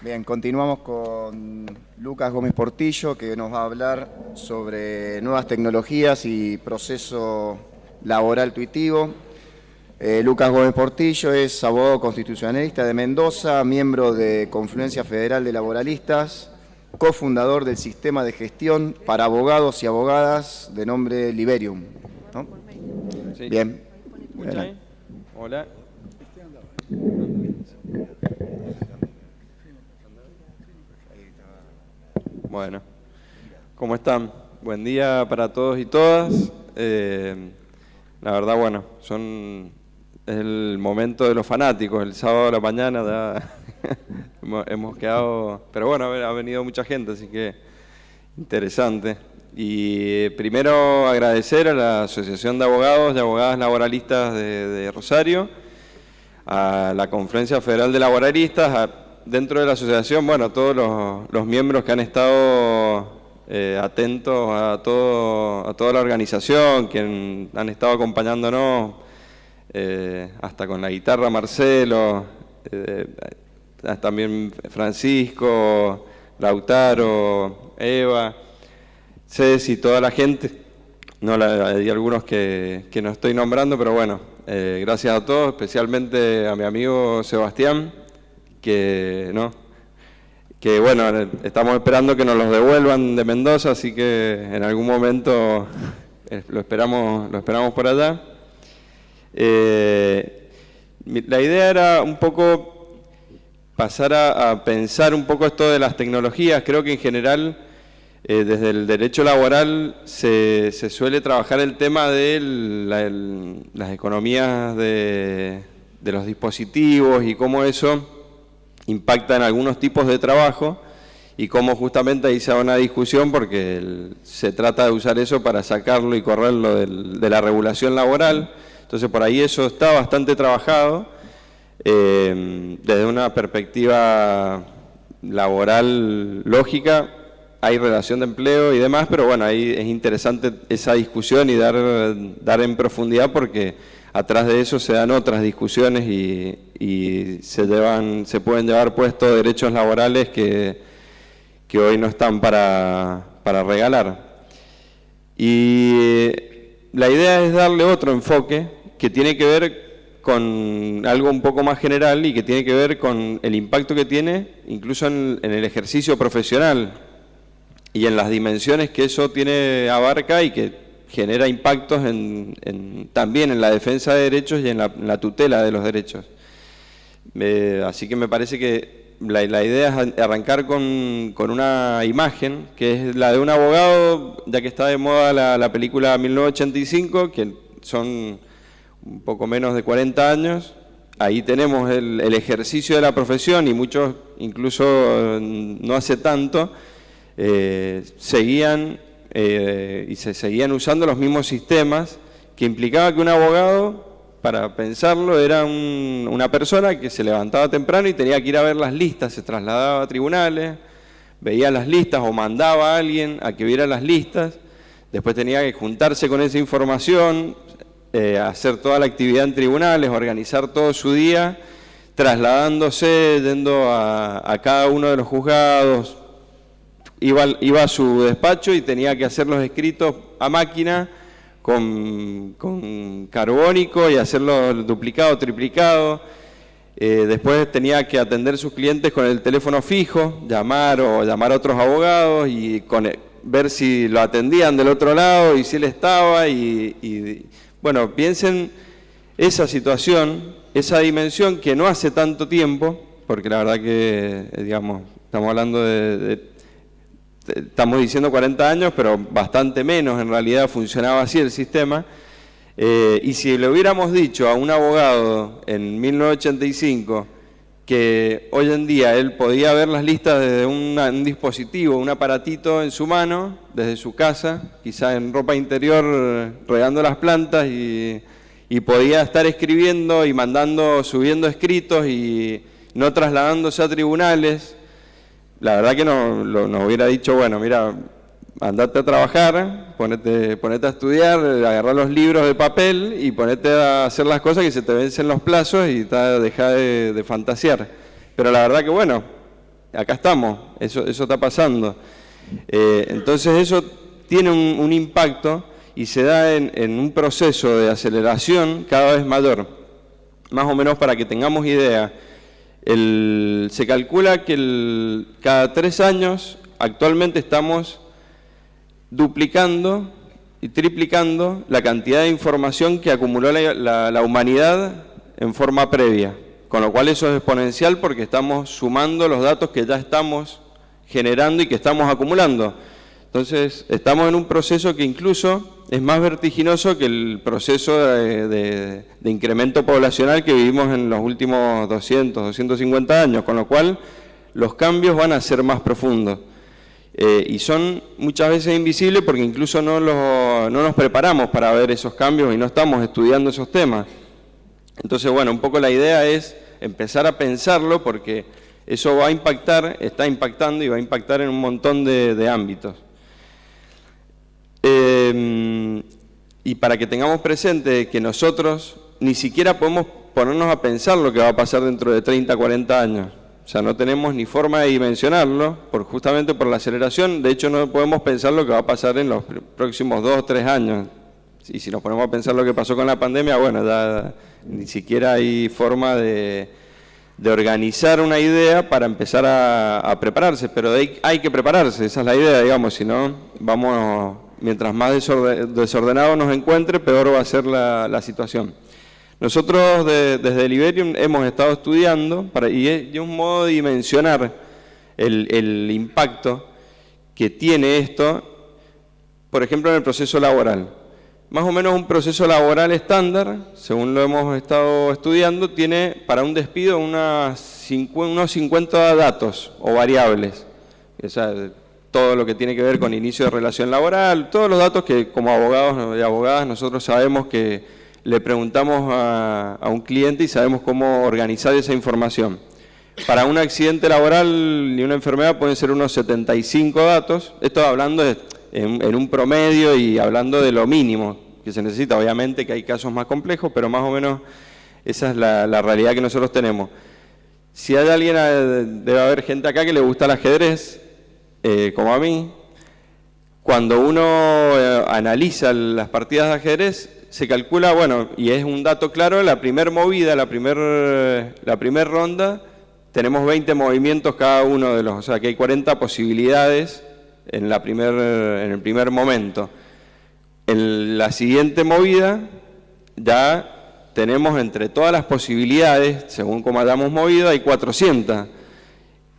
Bien, continuamos con Lucas Gómez Portillo, que nos va a hablar sobre nuevas tecnologías y proceso laboral tuitivo. Lucas Gómez Portillo es abogado constitucionalista de Mendoza, miembro de Confluencia Federal de Laboralistas, cofundador del sistema de gestión para abogados y abogadas de nombre Liberium, ¿no? Sí. Bien. ¿Escuchan? Hola. Bueno, ¿cómo están? Buen día para todos y todas. La verdad, bueno, es el momento de los fanáticos. El sábado a la mañana ya hemos quedado... Pero bueno, ha venido mucha gente, así que interesante. Y primero agradecer a la Asociación de Abogados y Abogadas Laboralistas de Rosario, a la Confluencia Federal de Laboralistas, dentro de la asociación, bueno, todos los miembros que han estado atentos a toda la organización, que han estado acompañándonos, hasta con la guitarra Marcelo, también Francisco, Lautaro, Eva, Ceci, toda la gente. Hay algunos que no estoy nombrando, pero bueno, gracias a todos, especialmente a mi amigo Sebastián, que bueno, estamos esperando que nos los devuelvan de Mendoza, así que en algún momento lo esperamos por allá. La idea era un poco pasar a pensar un poco esto de las tecnologías. Creo que en general, desde el derecho laboral se suele trabajar el tema de las economías de los dispositivos y cómo eso impacta en algunos tipos de trabajo y cómo justamente ahí se da una discusión porque se trata de usar eso para sacarlo y correrlo de la regulación laboral. Entonces por ahí eso está bastante trabajado desde una perspectiva laboral lógica. Hay relación de empleo y demás, pero bueno, ahí es interesante esa discusión y dar en profundidad porque atrás de eso se dan otras discusiones y se pueden llevar puestos derechos laborales que hoy no están para regalar. Y la idea es darle otro enfoque que tiene que ver con algo un poco más general y que tiene que ver con el impacto que tiene incluso en el ejercicio profesional y en las dimensiones que eso abarca y que genera impactos también en la defensa de derechos y en la tutela de los derechos. Así que me parece que la idea es arrancar con una imagen, que es la de un abogado, ya que está de moda la película 1985, que son un poco menos de 40 años. Ahí tenemos el ejercicio de la profesión y muchos, incluso no hace tanto, seguían usando los mismos sistemas, que implicaba que un abogado, para pensarlo, era una persona que se levantaba temprano y tenía que ir a ver las listas, se trasladaba a tribunales, veía las listas o mandaba a alguien a que viera las listas, después tenía que juntarse con esa información, hacer toda la actividad en tribunales, organizar todo su día, trasladándose, yendo a cada uno de los juzgados, iba a su despacho y tenía que hacer los escritos a máquina con carbónico y hacerlo duplicado, triplicado. Después tenía que atender sus clientes con el teléfono fijo, llamar a otros abogados y ver si lo atendían del otro lado y si él estaba. Bueno, piensen esa situación, esa dimensión que no hace tanto tiempo, porque la verdad que, digamos, estamos hablando estamos diciendo 40 años, pero bastante menos en realidad funcionaba así el sistema. Y si le hubiéramos dicho a un abogado en 1985 que hoy en día él podía ver las listas desde un dispositivo, un aparatito en su mano, desde su casa, quizá en ropa interior regando las plantas y podía estar escribiendo y subiendo escritos y no trasladándose a tribunales, la verdad que nos hubiera dicho, bueno, mira, andate a trabajar, ponete a estudiar, agarrar los libros de papel y ponete a hacer las cosas que se te vencen los plazos y deja de fantasear. Pero la verdad que bueno, acá estamos, eso está pasando. Entonces eso tiene un impacto y se da en un proceso de aceleración cada vez mayor. Más o menos para que tengamos idea, se calcula que cada 3 años actualmente estamos duplicando y triplicando la cantidad de información que acumuló la humanidad en forma previa, con lo cual eso es exponencial porque estamos sumando los datos que ya estamos generando y que estamos acumulando. Entonces, estamos en un proceso que incluso es más vertiginoso que el proceso de incremento poblacional que vivimos en los últimos 200, 250 años, con lo cual los cambios van a ser más profundos. Y son muchas veces invisibles porque incluso no nos preparamos para ver esos cambios y no estamos estudiando esos temas. Entonces, bueno, un poco la idea es empezar a pensarlo porque eso va a impactar, está impactando y va a impactar en un montón de ámbitos. Y para que tengamos presente que nosotros ni siquiera podemos ponernos a pensar lo que va a pasar dentro de 30, 40 años. O sea, no tenemos ni forma de dimensionarlo, justamente por la aceleración. De hecho, no podemos pensar lo que va a pasar en los próximos 2 o 3 años. Y si nos ponemos a pensar lo que pasó con la pandemia, bueno, ya ni siquiera hay forma de organizar una idea para empezar a prepararse. Pero hay que prepararse, esa es la idea, digamos. Si no, mientras más desordenado nos encuentre, peor va a ser la situación. Nosotros desde Liberium hemos estado estudiando y es un modo de dimensionar el impacto que tiene esto, por ejemplo, en el proceso laboral. Más o menos un proceso laboral estándar, según lo hemos estado estudiando, tiene para un despido unos 50 datos o variables. O sea, todo lo que tiene que ver con inicio de relación laboral, todos los datos que como abogados y abogadas nosotros sabemos que le preguntamos a un cliente y sabemos cómo organizar esa información. Para un accidente laboral y una enfermedad pueden ser unos 75 datos, esto hablando en un promedio y hablando de lo mínimo que se necesita. Obviamente que hay casos más complejos, pero más o menos esa es la realidad que nosotros tenemos. Si hay alguien, debe haber gente acá que le gusta el ajedrez, como a mí, cuando uno analiza las partidas de ajedrez, se calcula, bueno, y es un dato claro, la primera movida, la primera ronda, tenemos 20 movimientos cada uno de los, o sea que hay 40 posibilidades en el primer momento. En la siguiente movida ya tenemos entre todas las posibilidades, según cómo hayamos movido, hay 400.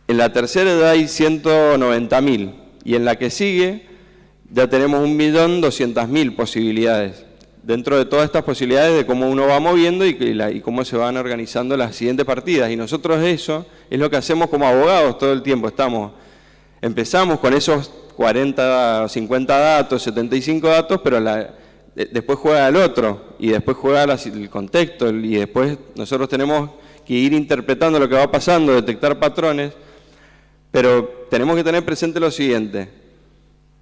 En la tercera ya hay 190.000 y en la que sigue ya tenemos 1.200.000 posibilidades. Dentro de todas estas posibilidades de cómo uno va moviendo y cómo se van organizando las siguientes partidas. Y nosotros eso es lo que hacemos como abogados todo el tiempo. Empezamos con esos 40 o 50 datos, 75 datos, pero después juega el otro y después juega el contexto y después nosotros tenemos que ir interpretando lo que va pasando, detectar patrones, pero tenemos que tener presente lo siguiente.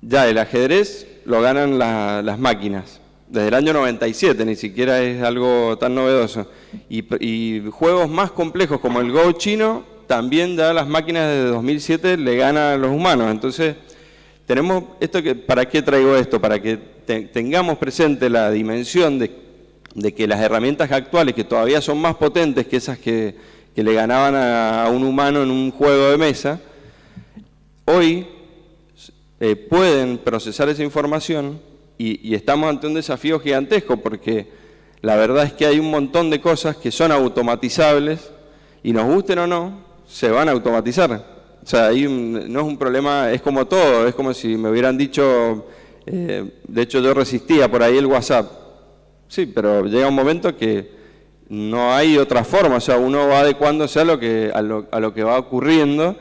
Ya el ajedrez lo ganan las máquinas. Desde el año 97, ni siquiera es algo tan novedoso. Y juegos más complejos como el Go chino, también ya las máquinas desde 2007 le ganan a los humanos. Entonces, tenemos esto ¿para qué traigo esto? Para que tengamos presente la dimensión de que las herramientas actuales, que todavía son más potentes que esas que le ganaban a un humano en un juego de mesa, hoy pueden procesar esa información y estamos ante un desafío gigantesco, porque la verdad es que hay un montón de cosas que son automatizables y nos gusten o no, se van a automatizar. O sea, no es un problema, es como todo, es como si me hubieran dicho, de hecho yo resistía por ahí el WhatsApp. Sí, pero llega un momento que no hay otra forma, o sea, uno va adecuándose a lo que va ocurriendo.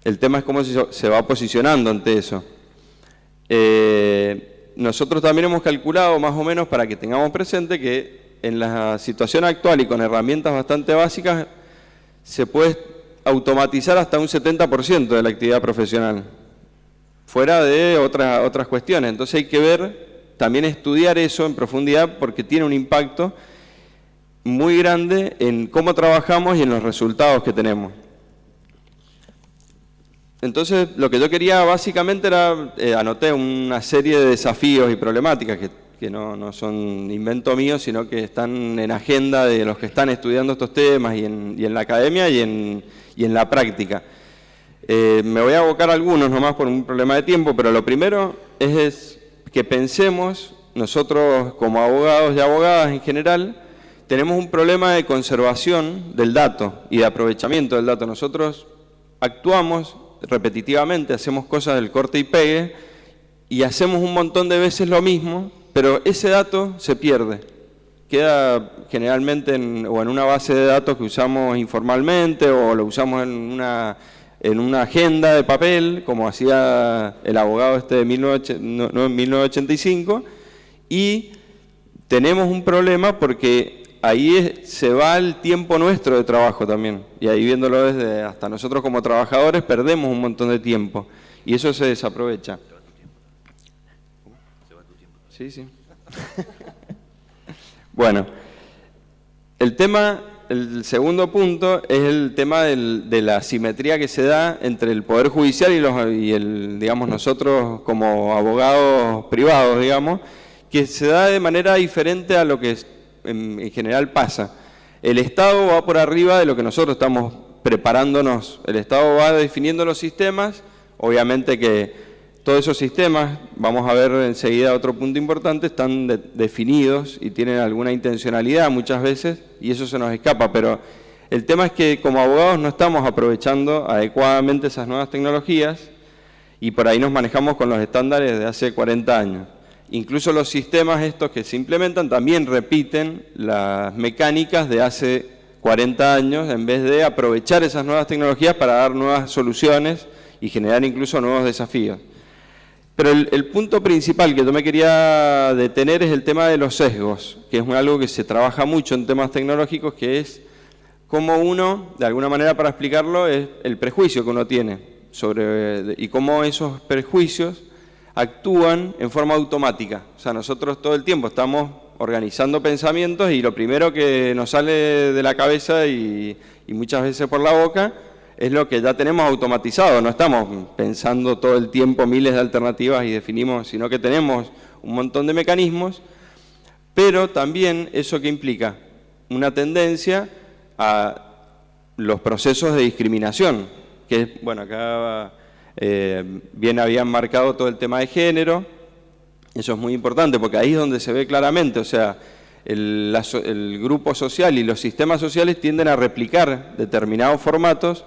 El tema es cómo se va posicionando ante eso. Nosotros también hemos calculado más o menos, para que tengamos presente, que en la situación actual y con herramientas bastante básicas se puede automatizar hasta un 70% de la actividad profesional, fuera de otras cuestiones. Entonces hay que ver, también estudiar eso en profundidad, porque tiene un impacto muy grande en cómo trabajamos y en los resultados que tenemos. Entonces, lo que yo quería básicamente era, anoté una serie de desafíos y problemáticas que no son invento mío, sino que están en agenda de los que están estudiando estos temas y en la academia y en la práctica. Me voy a abocar a algunos nomás por un problema de tiempo, pero lo primero es que pensemos, nosotros como abogados y abogadas en general, tenemos un problema de conservación del dato y de aprovechamiento del dato. Nosotros actuamos repetitivamente, hacemos cosas del corte y pegue y hacemos un montón de veces lo mismo, pero ese dato se pierde. Queda generalmente en una base de datos que usamos informalmente, o lo usamos en una agenda de papel, como hacía el abogado de 1985, y tenemos un problema porque ahí se va el tiempo nuestro de trabajo también, y ahí viéndolo desde hasta nosotros como trabajadores perdemos un montón de tiempo, y eso se desaprovecha. Sí. Bueno, el segundo punto es el tema de la asimetría que se da entre el Poder Judicial digamos, nosotros como abogados privados, digamos, que se da de manera diferente a lo que en general pasa. El Estado va por arriba de lo que nosotros estamos preparándonos. El Estado va definiendo los sistemas, obviamente que todos esos sistemas, vamos a ver enseguida otro punto importante, están definidos y tienen alguna intencionalidad muchas veces, y eso se nos escapa, pero el tema es que como abogados no estamos aprovechando adecuadamente esas nuevas tecnologías y por ahí nos manejamos con los estándares de hace 40 años. Incluso los sistemas estos que se implementan también repiten las mecánicas de hace 40 años en vez de aprovechar esas nuevas tecnologías para dar nuevas soluciones y generar incluso nuevos desafíos. Pero el punto principal que yo me quería detener es el tema de los sesgos, que es algo que se trabaja mucho en temas tecnológicos, que es cómo uno, de alguna manera para explicarlo, es el prejuicio que uno tiene y cómo esos prejuicios actúan en forma automática. O sea, nosotros todo el tiempo estamos organizando pensamientos y lo primero que nos sale de la cabeza y muchas veces por la boca es lo que ya tenemos automatizado. No estamos pensando todo el tiempo miles de alternativas y definimos, sino que tenemos un montón de mecanismos, pero también eso que implica una tendencia a los procesos de discriminación, que es, bueno, acá bien habían marcado todo el tema de género. Eso es muy importante porque ahí es donde se ve claramente, o sea, el grupo social y los sistemas sociales tienden a replicar determinados formatos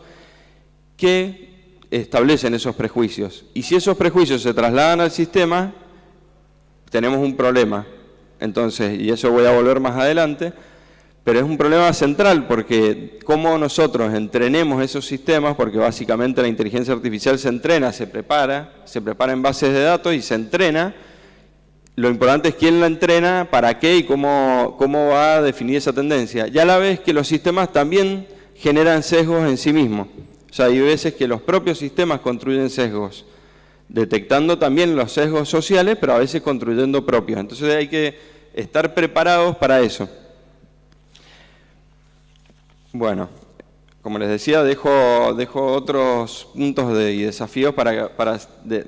que establecen esos prejuicios. Y si esos prejuicios se trasladan al sistema, tenemos un problema. Entonces, y eso voy a volver más adelante, pero es un problema central porque cómo nosotros entrenemos esos sistemas, porque básicamente la inteligencia artificial se entrena, se prepara en bases de datos y se entrena. Lo importante es quién la entrena, para qué y cómo va a definir esa tendencia. Y a la vez que los sistemas también generan sesgos en sí mismos. O sea, hay veces que los propios sistemas construyen sesgos, detectando también los sesgos sociales, pero a veces construyendo propios. Entonces hay que estar preparados para eso. Bueno, como les decía, dejo otros puntos y desafíos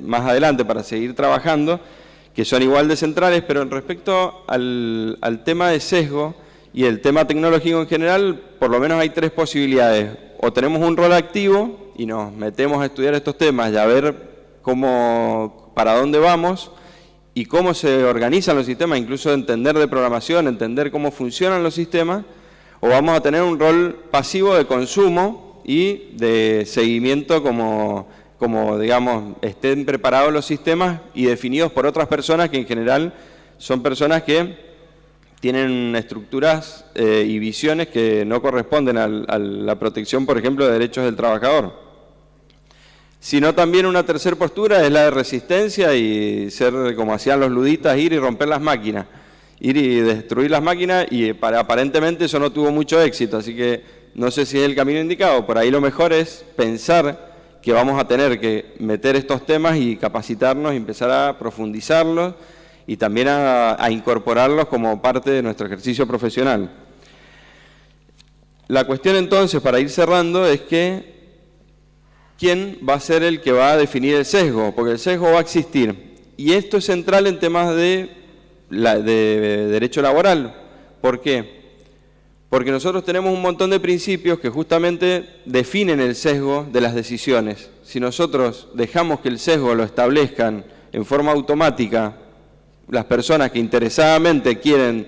más adelante para seguir trabajando, que son igual de centrales, pero respecto al tema de sesgo y el tema tecnológico en general, por lo menos hay tres posibilidades. O tenemos un rol activo y nos metemos a estudiar estos temas y a ver para dónde vamos y cómo se organizan los sistemas, incluso entender de programación, entender cómo funcionan los sistemas, o vamos a tener un rol pasivo de consumo y de seguimiento como digamos, estén preparados los sistemas y definidos por otras personas que en general son personas que tienen estructuras y visiones que no corresponden a la protección, por ejemplo, de derechos del trabajador. Sino también una tercera postura es la de resistencia y ser como hacían los luditas, ir y romper las máquinas, ir y destruir las máquinas, y aparentemente eso no tuvo mucho éxito, así que no sé si es el camino indicado. Por ahí lo mejor es pensar que vamos a tener que meter estos temas y capacitarnos y empezar a profundizarlos y también a incorporarlos como parte de nuestro ejercicio profesional. La cuestión entonces, para ir cerrando, es que ¿quién va a ser el que va a definir el sesgo? Porque el sesgo va a existir. Y esto es central en temas de derecho laboral. ¿Por qué? Porque nosotros tenemos un montón de principios que justamente definen el sesgo de las decisiones. Si nosotros dejamos que el sesgo lo establezcan en forma automática las personas que interesadamente quieren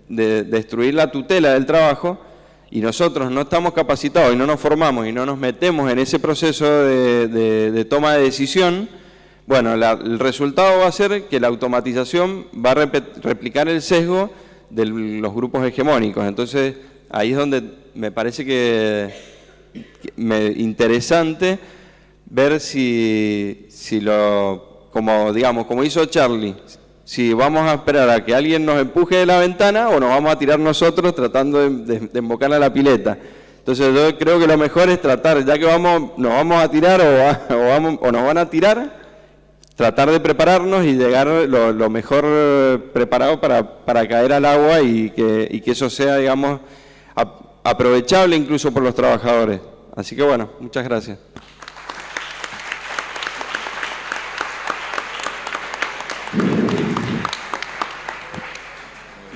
destruir la tutela del trabajo, y nosotros no estamos capacitados y no nos formamos y no nos metemos en ese proceso de toma de decisión, bueno, el resultado va a ser que la automatización va a replicar el sesgo de los grupos hegemónicos. Entonces, ahí es donde me parece que interesante ver como hizo Charlie, si vamos a esperar a que alguien nos empuje de la ventana o nos vamos a tirar nosotros tratando de embocar a la pileta. Entonces yo creo que lo mejor es tratar, ya que nos vamos a tirar o nos van a tirar, tratar de prepararnos y llegar lo mejor preparado para caer al agua y que eso sea, digamos, aprovechable incluso por los trabajadores. Así que bueno, muchas gracias.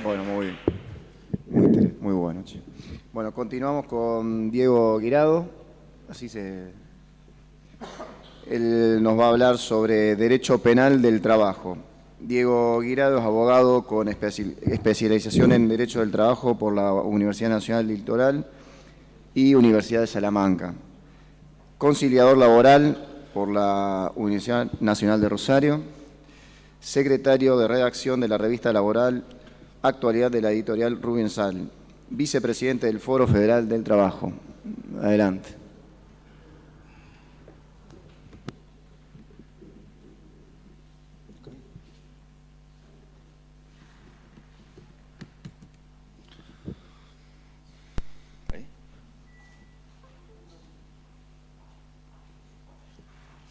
Bueno, muy bien. Muy bueno, che. Bueno, continuamos con Diego Guirado. Él nos va a hablar sobre Derecho Penal del Trabajo. Diego Guirado es abogado con especialización en Derecho del Trabajo por la Universidad Nacional del Litoral y Universidad de Salamanca. Conciliador laboral por la Universidad Nacional de Rosario. Secretario de redacción de la revista laboral Actualidad de la editorial Rubin Sal. Vicepresidente del Foro Federal del Trabajo. Adelante.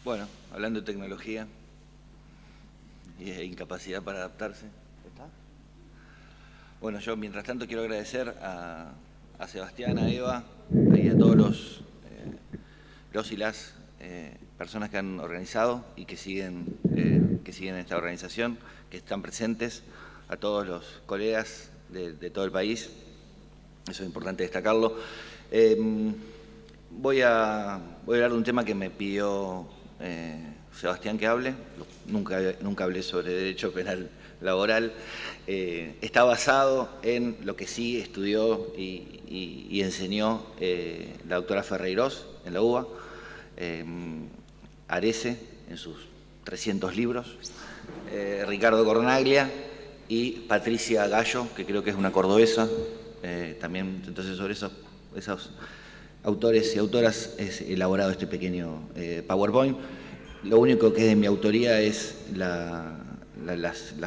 Bueno, hablando de tecnología y de incapacidad para adaptarse. ¿Está? Bueno, yo mientras tanto quiero agradecer a Sebastián, a Eva y a todos los y las personas que han organizado y que siguen esta organización, que están presentes, a todos los colegas de todo el país. Eso es importante destacarlo. Voy a hablar de un tema que me pidió Sebastián que hable. Nunca hablé sobre derecho penal laboral. Está basado en lo que sí estudió y enseñó la doctora Ferreirós en la UBA, Arese en sus 300 libros, Ricardo Cornaglia y Patricia Gallo, que creo que es una cordobesa, también. Entonces sobre esos autores y autoras es elaborado este pequeño PowerPoint. Lo único que es de mi autoría es la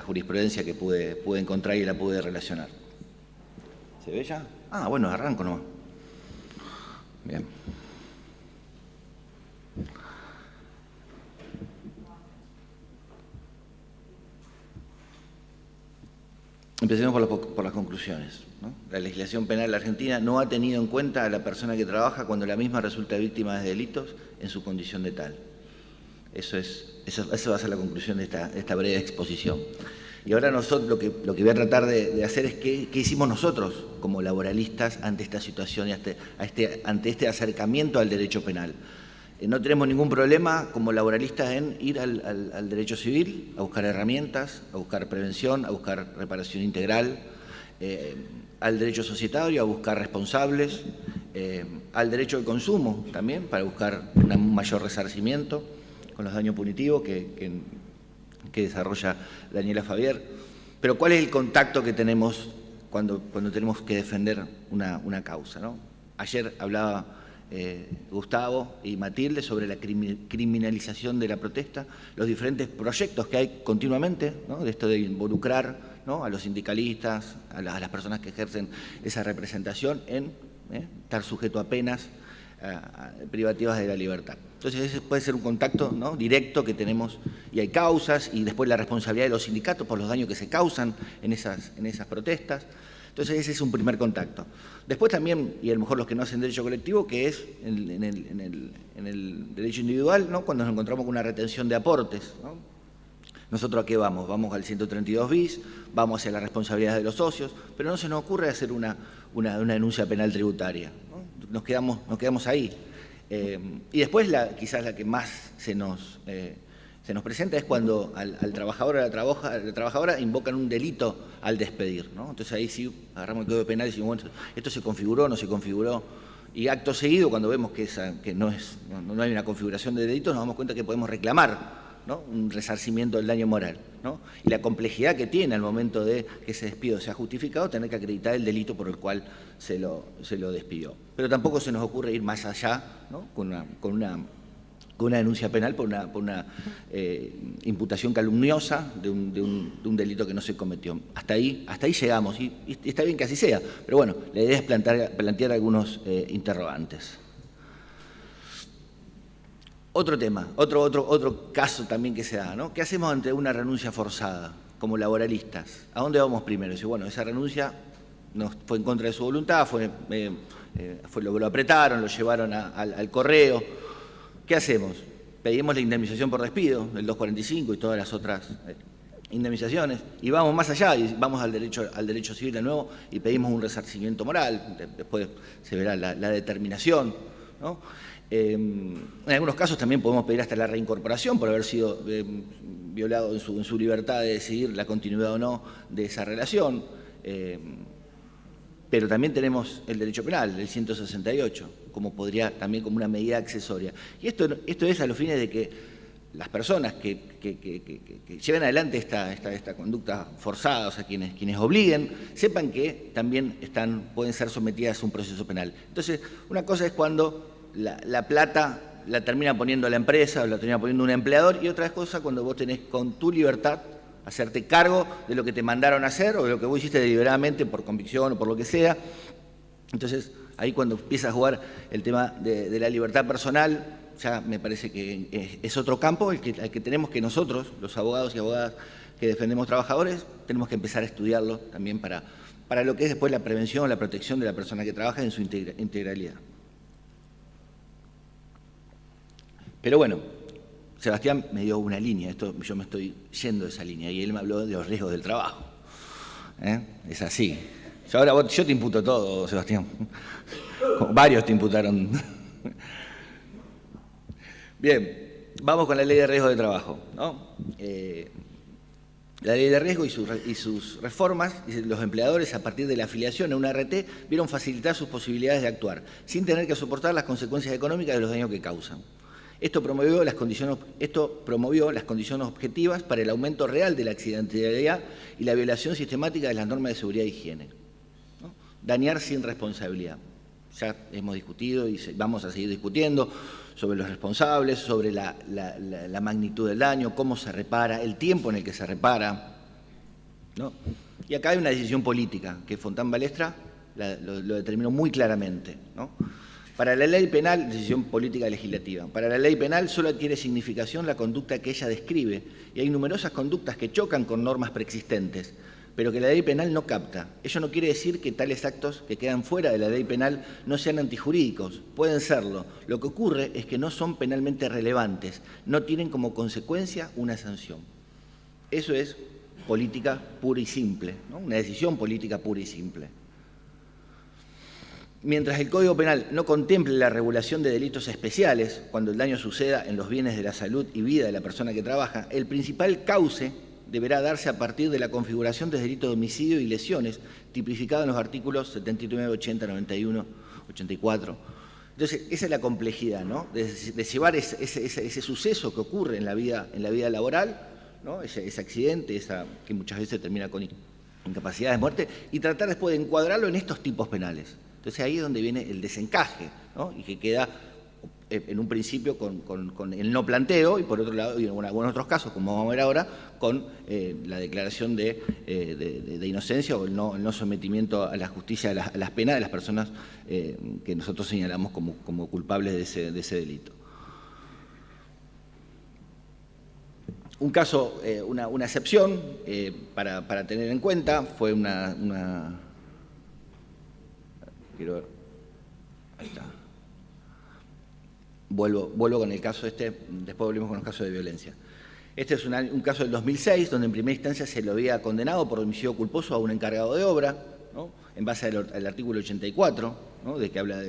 jurisprudencia que pude encontrar y la pude relacionar. ¿Se ve ya? Ah, bueno, arranco nomás. Bien. Empecemos por las conclusiones, ¿no? La legislación penal argentina no ha tenido en cuenta a la persona que trabaja cuando la misma resulta víctima de delitos en su condición de tal. Eso va a ser la conclusión de esta breve exposición. Y ahora nosotros lo que voy a tratar de hacer es qué hicimos nosotros como laboralistas ante esta situación y ante este acercamiento al derecho penal. No tenemos ningún problema como laboralistas en ir al derecho civil, a buscar herramientas, a buscar prevención, a buscar reparación integral, al derecho societario, a buscar responsables, al derecho al consumo también, para buscar un mayor resarcimiento con los daños punitivos que desarrolla Daniela Fabier. Pero ¿cuál es el contacto que tenemos cuando tenemos que defender una causa, ¿no? Ayer hablaba Gustavo y Matilde sobre la criminalización de la protesta, los diferentes proyectos que hay continuamente, ¿no? De esto de involucrar, ¿no? A los sindicalistas, a las personas que ejercen esa representación en estar sujeto a penas privativas de la libertad. Entonces ese puede ser un contacto, ¿no? Directo que tenemos, y hay causas, y después la responsabilidad de los sindicatos por los daños que se causan en esas protestas. Entonces ese es un primer contacto. Después también, y a lo mejor los que no hacen derecho colectivo, que es en el derecho individual, ¿no? Cuando nos encontramos con una retención de aportes, ¿no? ¿Nosotros a qué vamos? Vamos al 132 bis, vamos hacia la responsabilidad de los socios, pero no se nos ocurre hacer una denuncia penal tributaria, ¿no? Nos quedamos ahí. Y después quizás la que más se nos presenta es cuando al trabajador o a la trabajadora invocan un delito al despedir, ¿no? Entonces ahí sí agarramos el código penal y decimos, bueno, esto se configuró, no se configuró. Y acto seguido, cuando vemos que no hay una configuración de delitos, nos damos cuenta que podemos reclamar, ¿no? Un resarcimiento del daño moral, ¿no? Y la complejidad que tiene al momento de que ese despido sea justificado, tener que acreditar el delito por el cual se lo despidió. Pero tampoco se nos ocurre ir más allá, ¿no? con una denuncia penal por una imputación calumniosa de un delito que no se cometió. Hasta ahí llegamos, y está bien que así sea, pero bueno, la idea es plantear algunos interrogantes. Otro tema, otro caso también que se da, ¿no? ¿Qué hacemos ante una renuncia forzada como laboralistas? ¿A dónde vamos primero? Dice, bueno, esa renuncia no fue en contra de su voluntad, lo apretaron, lo llevaron al correo. ¿Qué hacemos? Pedimos la indemnización por despido, el 245 y todas las otras indemnizaciones, y vamos más allá, y vamos al derecho civil de nuevo y pedimos un resarcimiento moral. Después se verá la determinación, ¿no? En algunos casos también podemos pedir hasta la reincorporación por haber sido violado en su libertad de decidir la continuidad o no de esa relación. Pero también tenemos el derecho penal, el 168, como una medida accesoria. Y esto es a los fines de que las personas que lleven adelante esta conducta forzada, o sea, quienes obliguen, sepan que también pueden ser sometidas a un proceso penal. Entonces, una cosa es cuando la plata la termina poniendo la empresa o la termina poniendo un empleador, y otra cosa cuando vos tenés con tu libertad hacerte cargo de lo que te mandaron a hacer o de lo que vos hiciste deliberadamente por convicción o por lo que sea. Entonces, ahí cuando empieza a jugar el tema de la libertad personal, ya me parece que es otro campo al que tenemos que nosotros, los abogados y abogadas que defendemos trabajadores, tenemos que empezar a estudiarlo también para lo que es después la prevención, la protección de la persona que trabaja en su integralidad. Pero bueno, Sebastián me dio una línea, yo me estoy yendo de esa línea, y él me habló de los riesgos del trabajo. Es así. Yo te imputo todo, Sebastián. Varios te imputaron. Bien, vamos con la ley de riesgo de trabajo, ¿no? La ley de riesgo y sus reformas, los empleadores a partir de la afiliación a una RT vieron facilitar sus posibilidades de actuar, sin tener que soportar las consecuencias económicas de los daños que causan. Esto promovió las condiciones objetivas para el aumento real de la accidentalidad y la violación sistemática de las normas de seguridad e higiene, ¿no? Dañar sin responsabilidad. Ya hemos discutido y vamos a seguir discutiendo sobre los responsables, sobre la magnitud del daño, cómo se repara, el tiempo en el que se repara, ¿no? Y acá hay una decisión política que Fontán Balestra lo determinó muy claramente, ¿no? Para la ley penal, decisión política legislativa, para la ley penal solo adquiere significación la conducta que ella describe, y hay numerosas conductas que chocan con normas preexistentes, pero que la ley penal no capta. Ello no quiere decir que tales actos que quedan fuera de la ley penal no sean antijurídicos, pueden serlo. Lo que ocurre es que no son penalmente relevantes, no tienen como consecuencia una sanción. Eso es política pura y simple, ¿no? Una decisión política pura y simple. Mientras el Código Penal no contemple la regulación de delitos especiales, cuando el daño suceda en los bienes de la salud y vida de la persona que trabaja, el principal cauce deberá darse a partir de la configuración de delitos de homicidio y lesiones, tipificado en los artículos 79, 80, 91, 84. Entonces, esa es la complejidad, ¿no? De llevar ese suceso que ocurre en la vida laboral, ¿no? Ese accidente, que muchas veces termina con incapacidad de muerte, y tratar después de encuadrarlo en estos tipos penales. Entonces ahí es donde viene el desencaje, ¿no? Y que queda en un principio con el no planteo y por otro lado, y en algunos otros casos, como vamos a ver ahora, con la declaración de inocencia o el no sometimiento a la justicia, a las penas de las personas que nosotros señalamos como culpables de ese delito. Un caso, una excepción para tener en cuenta fue quiero ver, ahí está. Vuelvo con el caso después volvemos con los casos de violencia. Este es un caso del 2006, donde en primera instancia se lo había condenado por homicidio culposo a un encargado de obra, ¿no? En base al artículo 84, ¿no? De que habla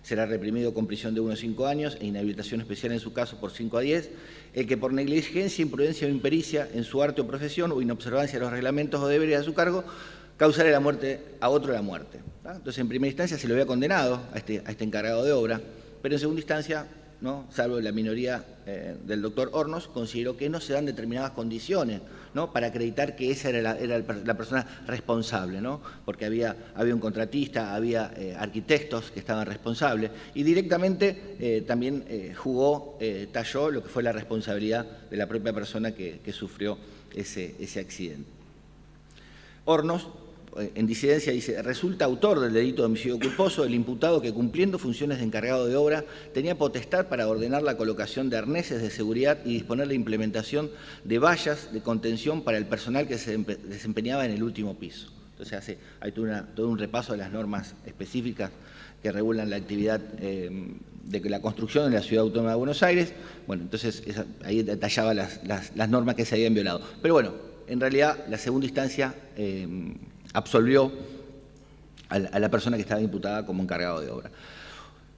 será reprimido con prisión de 1 a 5 años e inhabilitación especial en su caso por 5 a 10, el que por negligencia, imprudencia o impericia en su arte o profesión o inobservancia de los reglamentos o deberes a su cargo, causará la muerte a otro la muerte. ¿Tá? Entonces, en primera instancia se lo había condenado a este encargado de obra, pero en segunda instancia, ¿no? Salvo la minoría del doctor Hornos, consideró que no se dan determinadas condiciones, ¿no? Para acreditar que esa era la persona responsable, ¿no? Porque había un contratista, había arquitectos que estaban responsables, y directamente también talló lo que fue la responsabilidad de la propia persona que sufrió ese accidente. Hornos, en disidencia, dice: resulta autor del delito de homicidio culposo el imputado que, cumpliendo funciones de encargado de obra, tenía potestad para ordenar la colocación de arneses de seguridad y disponer la implementación de vallas de contención para el personal que se desempeñaba en el último piso. Entonces hay todo un repaso de las normas específicas que regulan la actividad de la construcción en la Ciudad Autónoma de Buenos Aires. Bueno, entonces ahí detallaba las normas que se habían violado. Pero bueno, en realidad la segunda instancia absolvió a la persona que estaba imputada como encargado de obra.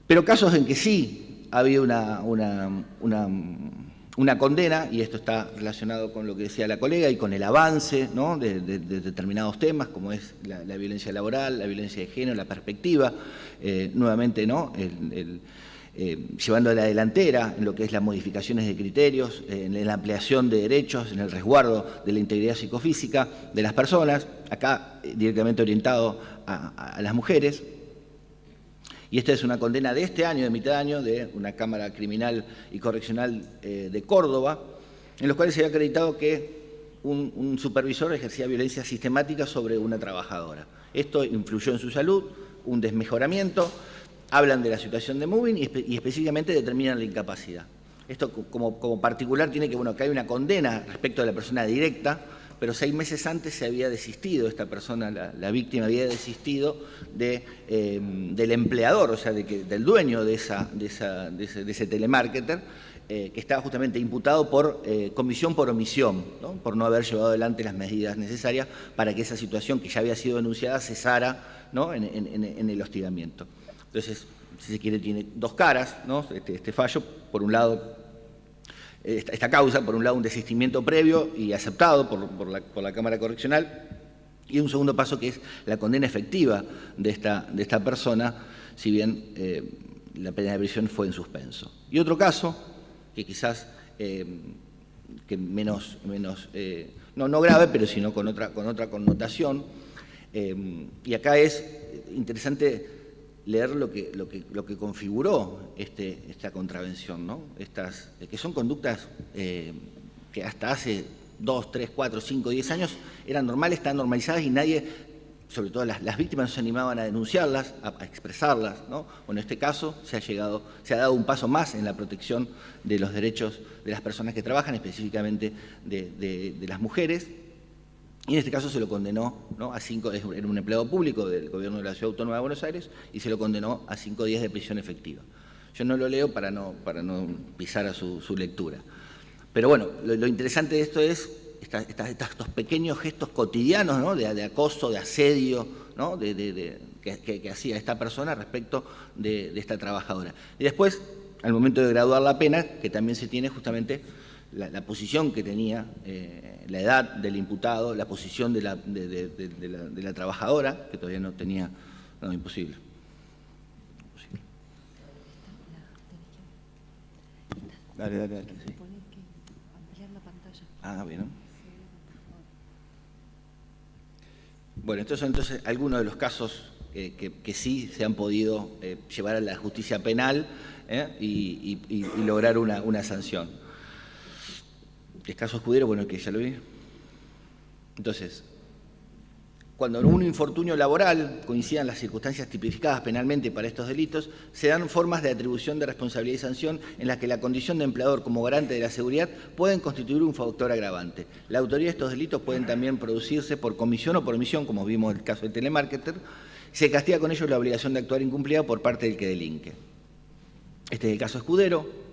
Pero casos en que sí había una condena, y esto está relacionado con lo que decía la colega y con el avance, ¿no? de determinados temas, como es la violencia laboral, la violencia de género, la perspectiva, nuevamente, ¿no? Llevando a la delantera en lo que es las modificaciones de criterios, en la ampliación de derechos, en el resguardo de la integridad psicofísica de las personas, acá directamente orientado a las mujeres. Y esta es una condena de este año, de mitad de año, de una Cámara Criminal y Correccional de Córdoba, en los cuales se había acreditado que un supervisor ejercía violencia sistemática sobre una trabajadora. Esto influyó en su salud, un desmejoramiento. Hablan de la situación de moving y específicamente determinan la incapacidad. Esto como particular tiene que hay una condena respecto a la persona directa, pero 6 meses antes se había desistido, esta persona, la víctima, había desistido del empleador, o sea, del dueño de ese telemarketer, que estaba justamente imputado por comisión por omisión, ¿no? Por no haber llevado adelante las medidas necesarias para que esa situación que ya había sido denunciada cesara, ¿no? en el hostigamiento. Entonces, si se quiere, tiene dos caras, ¿no? Este fallo, por un lado, esta causa, por un lado, un desistimiento previo y aceptado por la Cámara Correccional, y un segundo paso que es la condena efectiva de esta persona, si bien la pena de prisión fue en suspenso. Y otro caso, que quizás que menos no grave, pero sino con otra connotación, y acá es interesante leer lo que configuró esta contravención, ¿no? Que son conductas que hasta hace 2, 3, 4, 5, 10 años eran normales, estaban normalizadas y nadie, sobre todo las víctimas, no se animaban a denunciarlas, a expresarlas, ¿no? Bueno, en este caso se ha dado un paso más en la protección de los derechos de las personas que trabajan, específicamente de las mujeres. Y en este caso se lo condenó, ¿no?, a 5, era un empleado público del gobierno de la Ciudad Autónoma de Buenos Aires, y se lo condenó a 5 días de prisión efectiva. Yo no lo leo para no pisar a su lectura. Pero bueno, lo interesante de esto es estos pequeños gestos cotidianos, ¿no?, de acoso, de asedio, ¿no?, que hacía esta persona respecto de esta trabajadora. Y después, al momento de graduar la pena, que también se tiene justamente la posición que tenía, la edad del imputado, la posición de la trabajadora, que todavía no tenía, no, imposible. Dale. Sí. Ah, bien, ¿no? Bueno, estos son entonces algunos de los casos que sí se han podido llevar a la justicia penal y lograr una sanción. El caso Escudero, bueno, que ya lo vi. Entonces, cuando en un infortunio laboral coincidan las circunstancias tipificadas penalmente para estos delitos, se dan formas de atribución de responsabilidad y sanción en las que la condición de empleador como garante de la seguridad pueden constituir un factor agravante. La autoría de estos delitos pueden también producirse por comisión o por omisión, como vimos en el caso del telemarketer. Se castiga con ello la obligación de actuar incumplida por parte del que delinque. Este es el caso Escudero.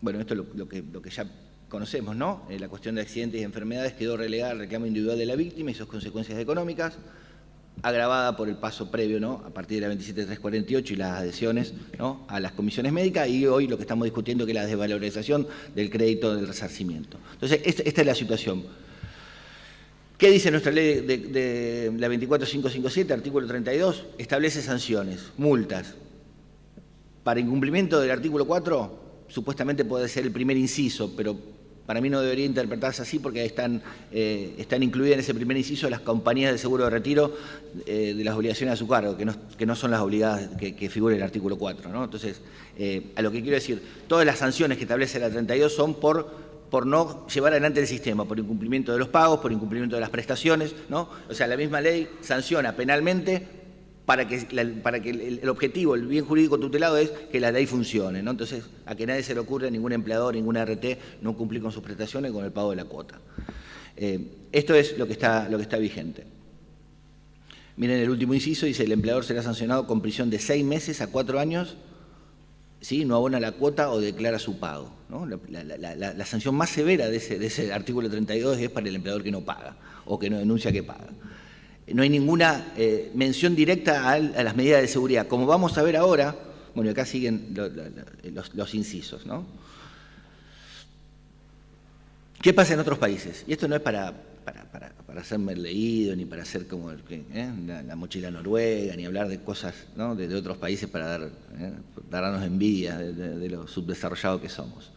Bueno, esto es lo que ya conocemos, ¿no? La cuestión de accidentes y enfermedades quedó relegada al reclamo individual de la víctima y sus consecuencias económicas, agravada por el paso previo, ¿no?, a partir de la 27.348 y las adhesiones, ¿no?, a las comisiones médicas, y hoy lo que estamos discutiendo que es la desvalorización del crédito del resarcimiento. Entonces, esta es la situación. ¿Qué dice nuestra ley de la 24.557, artículo 32? Establece sanciones, multas. Para incumplimiento del artículo 4, supuestamente puede ser el primer inciso, pero para mí no debería interpretarse así porque están incluidas en ese primer inciso las compañías de seguro de retiro de las obligaciones a su cargo, que no son las obligadas que figura el artículo 4, ¿no? Entonces, a lo que quiero decir, todas las sanciones que establece la 32 son por no llevar adelante el sistema, por incumplimiento de los pagos, por incumplimiento de las prestaciones, ¿no? O sea, la misma ley sanciona penalmente para que el objetivo, el bien jurídico tutelado es que la ley funcione, ¿no? Entonces, a que nadie se le ocurra, ningún empleador, ninguna RT, no cumplir con sus prestaciones con el pago de la cuota. Esto es lo que está vigente. Miren el último inciso, dice: el empleador será sancionado con prisión de 6 meses a 4 años si no abona la cuota o declara su pago, ¿no? La sanción más severa de ese artículo 32 es para el empleador que no paga o que no denuncia que paga. No hay ninguna mención directa a las medidas de seguridad. Como vamos a ver ahora, bueno, acá siguen los incisos, ¿no? ¿Qué pasa en otros países? Y esto no es para hacerme leído, ni para hacer como la mochila noruega, ni hablar de cosas, ¿no?, de otros países para darnos envidia de lo subdesarrollado que somos.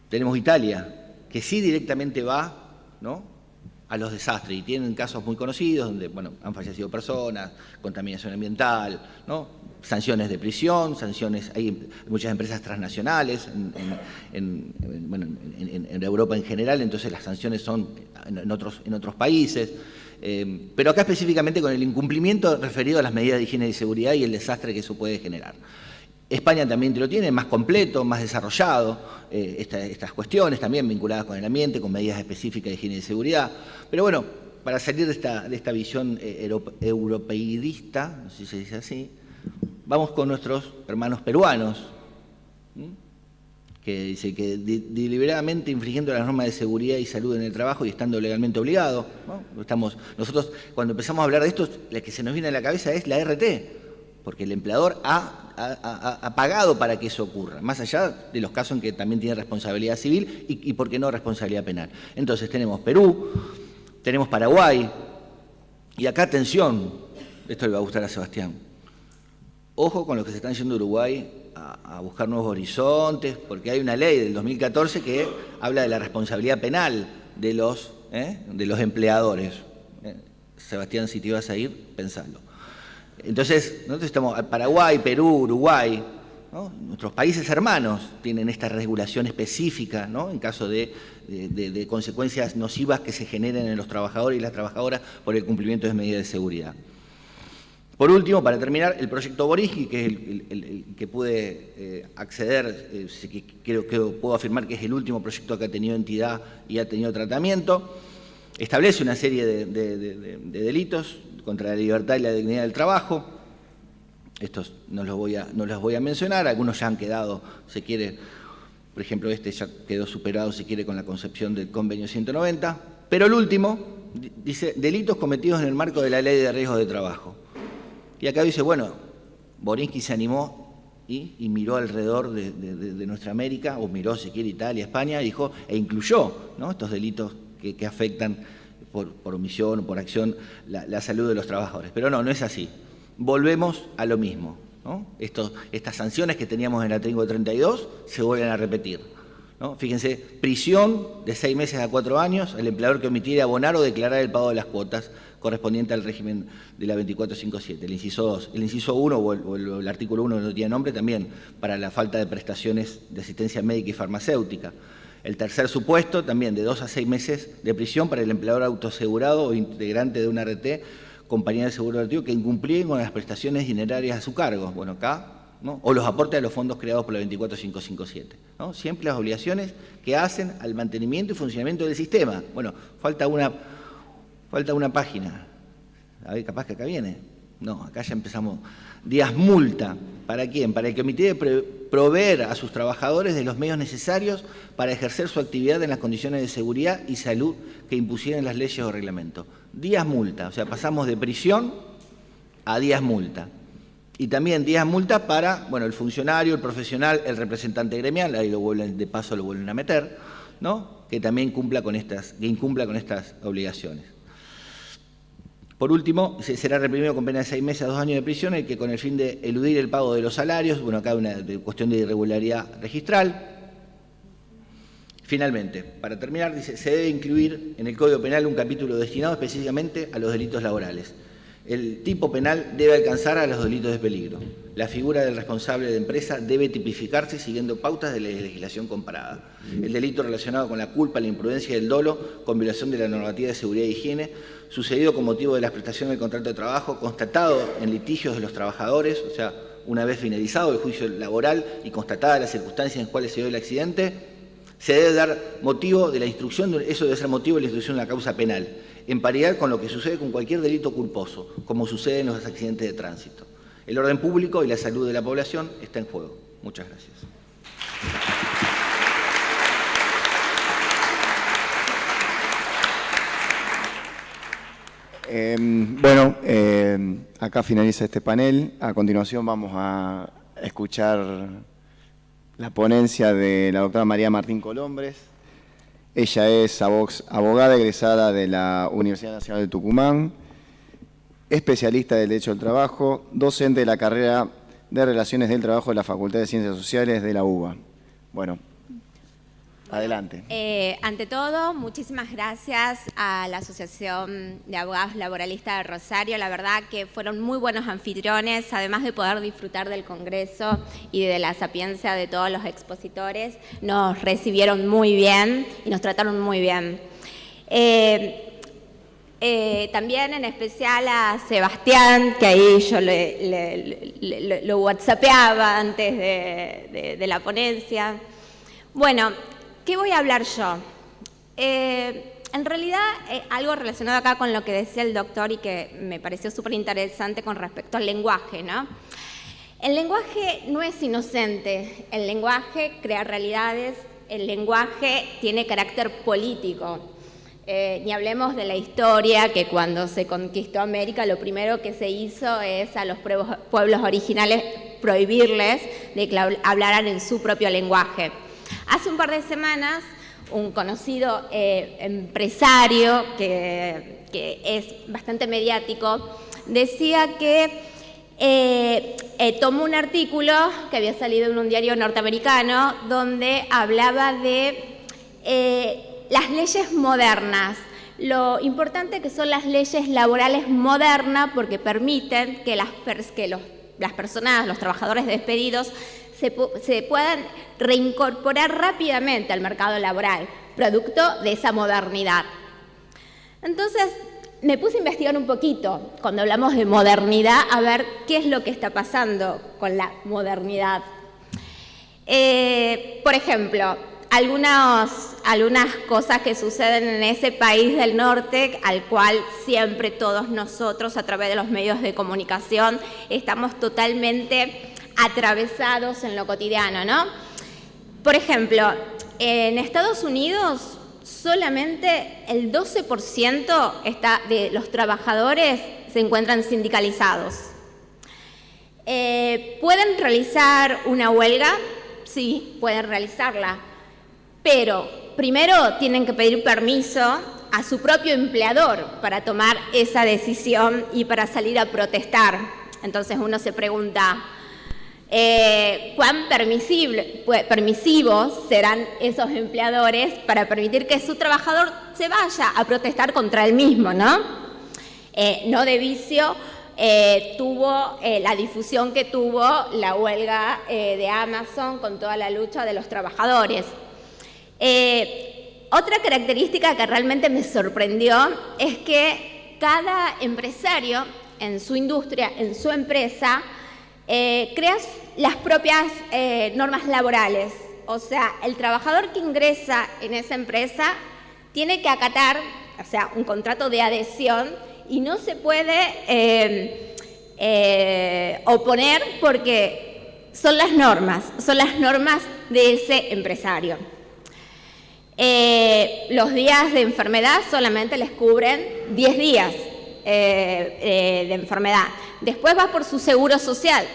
Tenemos Italia, que sí directamente va, ¿no?, a los desastres, y tienen casos muy conocidos donde, bueno, han fallecido personas, contaminación ambiental, ¿no?, sanciones de prisión, sanciones, hay muchas empresas transnacionales en Europa en general, entonces las sanciones son en otros países, pero acá específicamente con el incumplimiento referido a las medidas de higiene y seguridad y el desastre que eso puede generar. España también lo tiene, más completo, más desarrollado, estas cuestiones también vinculadas con el ambiente, con medidas específicas de higiene y seguridad. Pero bueno, para salir de esta visión europeísta, no sé si se dice así, vamos con nuestros hermanos peruanos, que dice que deliberadamente infringiendo las normas de seguridad y salud en el trabajo y estando legalmente obligados, ¿no? Nosotros, cuando empezamos a hablar de esto, la que se nos viene a la cabeza es la RT, porque el empleador ha pagado para que eso ocurra, más allá de los casos en que también tiene responsabilidad civil y por qué no responsabilidad penal. Entonces tenemos Perú, tenemos Paraguay, y acá atención, esto le va a gustar a Sebastián, ojo con los que se están yendo a Uruguay a buscar nuevos horizontes, porque hay una ley del 2014 que habla de la responsabilidad penal de los empleadores. Sebastián, si te ibas a ir, pensalo. Entonces, nosotros estamos, Paraguay, Perú, Uruguay, ¿no?, nuestros países hermanos tienen esta regulación específica, ¿no?, en caso de consecuencias nocivas que se generen en los trabajadores y las trabajadoras por el cumplimiento de medidas de seguridad. Por último, para terminar, el proyecto Borinsky, que es el que pude acceder, creo que puedo afirmar que es el último proyecto que ha tenido entidad y ha tenido tratamiento, establece una serie de delitos contra la libertad y la dignidad del trabajo. Estos no los voy a mencionar, algunos ya han quedado, se quiere, por ejemplo, este ya quedó superado, si quiere, con la concepción del convenio 190, pero el último dice delitos cometidos en el marco de la ley de riesgos de trabajo. Y acá dice, bueno, Borinsky se animó y miró alrededor de nuestra América, o miró, si quiere, Italia, España, dijo, e incluyó, ¿no?, estos delitos que afectan por omisión o por acción la salud de los trabajadores. Pero no es así. Volvemos a lo mismo, ¿no? Estas sanciones que teníamos en el artículo 32 se vuelven a repetir, ¿no? Fíjense, prisión de 6 meses a 4 años al empleador que omitiera abonar o declarar el pago de las cuotas correspondiente al régimen de la 2457, el inciso 2. El inciso 1 o el artículo 1 no tiene nombre también para la falta de prestaciones de asistencia médica y farmacéutica. El tercer supuesto también de 2 a 6 meses de prisión para el empleador autoasegurado o integrante de una RT, compañía de seguro activo, que incumplían con las prestaciones dinerarias a su cargo. Bueno, acá, ¿no?, o los aportes a los fondos creados por la 24557, ¿no? Siempre las obligaciones que hacen al mantenimiento y funcionamiento del sistema. Bueno, falta una página. A ver, capaz que acá viene. No, acá ya empezamos. Días multa. ¿Para quién? Para el que omitiera proveer a sus trabajadores de los medios necesarios para ejercer su actividad en las condiciones de seguridad y salud que impusieran las leyes o reglamentos. Días multa, o sea, pasamos de prisión a días multa. Y también días multa para, bueno, el funcionario, el profesional, el representante gremial, ahí de paso lo vuelven a meter, ¿no?, que también incumpla con estas obligaciones. Por último, será reprimido con pena de 6 meses a 2 años de prisión el que, con el fin de eludir el pago de los salarios, bueno, acá hay una cuestión de irregularidad registral. Finalmente, para terminar, dice, se debe incluir en el Código Penal un capítulo destinado específicamente a los delitos laborales. El tipo penal debe alcanzar a los delitos de peligro. La figura del responsable de empresa debe tipificarse siguiendo pautas de la legislación comparada. El delito relacionado con la culpa, la imprudencia y el dolo, con violación de la normativa de seguridad e higiene, sucedido con motivo de la prestación del contrato de trabajo, constatado en litigios de los trabajadores, o sea, una vez finalizado el juicio laboral y constatadas las circunstancias en las cuales se dio el accidente, se debe dar motivo de la instrucción, eso debe ser motivo de la instrucción de la causa penal, en paridad con lo que sucede con cualquier delito culposo, como sucede en los accidentes de tránsito. El orden público y la salud de la población está en juego. Muchas gracias. Acá finaliza este panel. A continuación vamos a escuchar la ponencia de la doctora María Martín Colombres. Ella es abogada egresada de la Universidad Nacional de Tucumán, especialista del Derecho del Trabajo, docente de la carrera de Relaciones del Trabajo de la Facultad de Ciencias Sociales de la UBA. Bueno, adelante. Ante todo, muchísimas gracias a la Asociación de Abogados Laboralistas de Rosario. La verdad que fueron muy buenos anfitriones, además de poder disfrutar del Congreso y de la sapiencia de todos los expositores. Nos recibieron muy bien y nos trataron muy bien. También en especial a Sebastián, que ahí yo lo whatsappeaba antes de la ponencia. Bueno, ¿qué voy a hablar yo? En realidad, algo relacionado acá con lo que decía el doctor y que me pareció súper interesante con respecto al lenguaje, ¿no? El lenguaje no es inocente, el lenguaje crea realidades, el lenguaje tiene carácter político. Ni hablemos de la historia, que cuando se conquistó América lo primero que se hizo es a los pueblos originales prohibirles de que hablaran en su propio lenguaje. Hace un par de semanas, un conocido empresario que es bastante mediático decía que tomó un artículo que había salido en un diario norteamericano donde hablaba de las leyes modernas, lo importante que son las leyes laborales modernas porque permiten que las personas, los trabajadores despedidos, se puedan reincorporar rápidamente al mercado laboral, producto de esa modernidad. Entonces, me puse a investigar un poquito, cuando hablamos de modernidad, a ver qué es lo que está pasando con la modernidad. Por ejemplo, algunas cosas que suceden en ese país del norte, al cual siempre todos nosotros, a través de los medios de comunicación, estamos totalmente atravesados en lo cotidiano, ¿no? Por ejemplo, en Estados Unidos, solamente el 12% de los trabajadores se encuentran sindicalizados. ¿Pueden realizar una huelga? Sí, pueden realizarla, pero primero tienen que pedir permiso a su propio empleador para tomar esa decisión y para salir a protestar. Entonces uno se pregunta, ¿cuán permisivos serán esos empleadores para permitir que su trabajador se vaya a protestar contra él mismo, ¿no? No de vicio tuvo la difusión que tuvo la huelga de Amazon con toda la lucha de los trabajadores. Otra característica que realmente me sorprendió es que cada empresario en su industria, en su empresa, crea las propias normas laborales. O sea, el trabajador que ingresa en esa empresa tiene que acatar, o sea, un contrato de adhesión y no se puede oponer porque son las normas de ese empresario. Los días de enfermedad solamente les cubren 10 días de enfermedad. Después va por su seguro social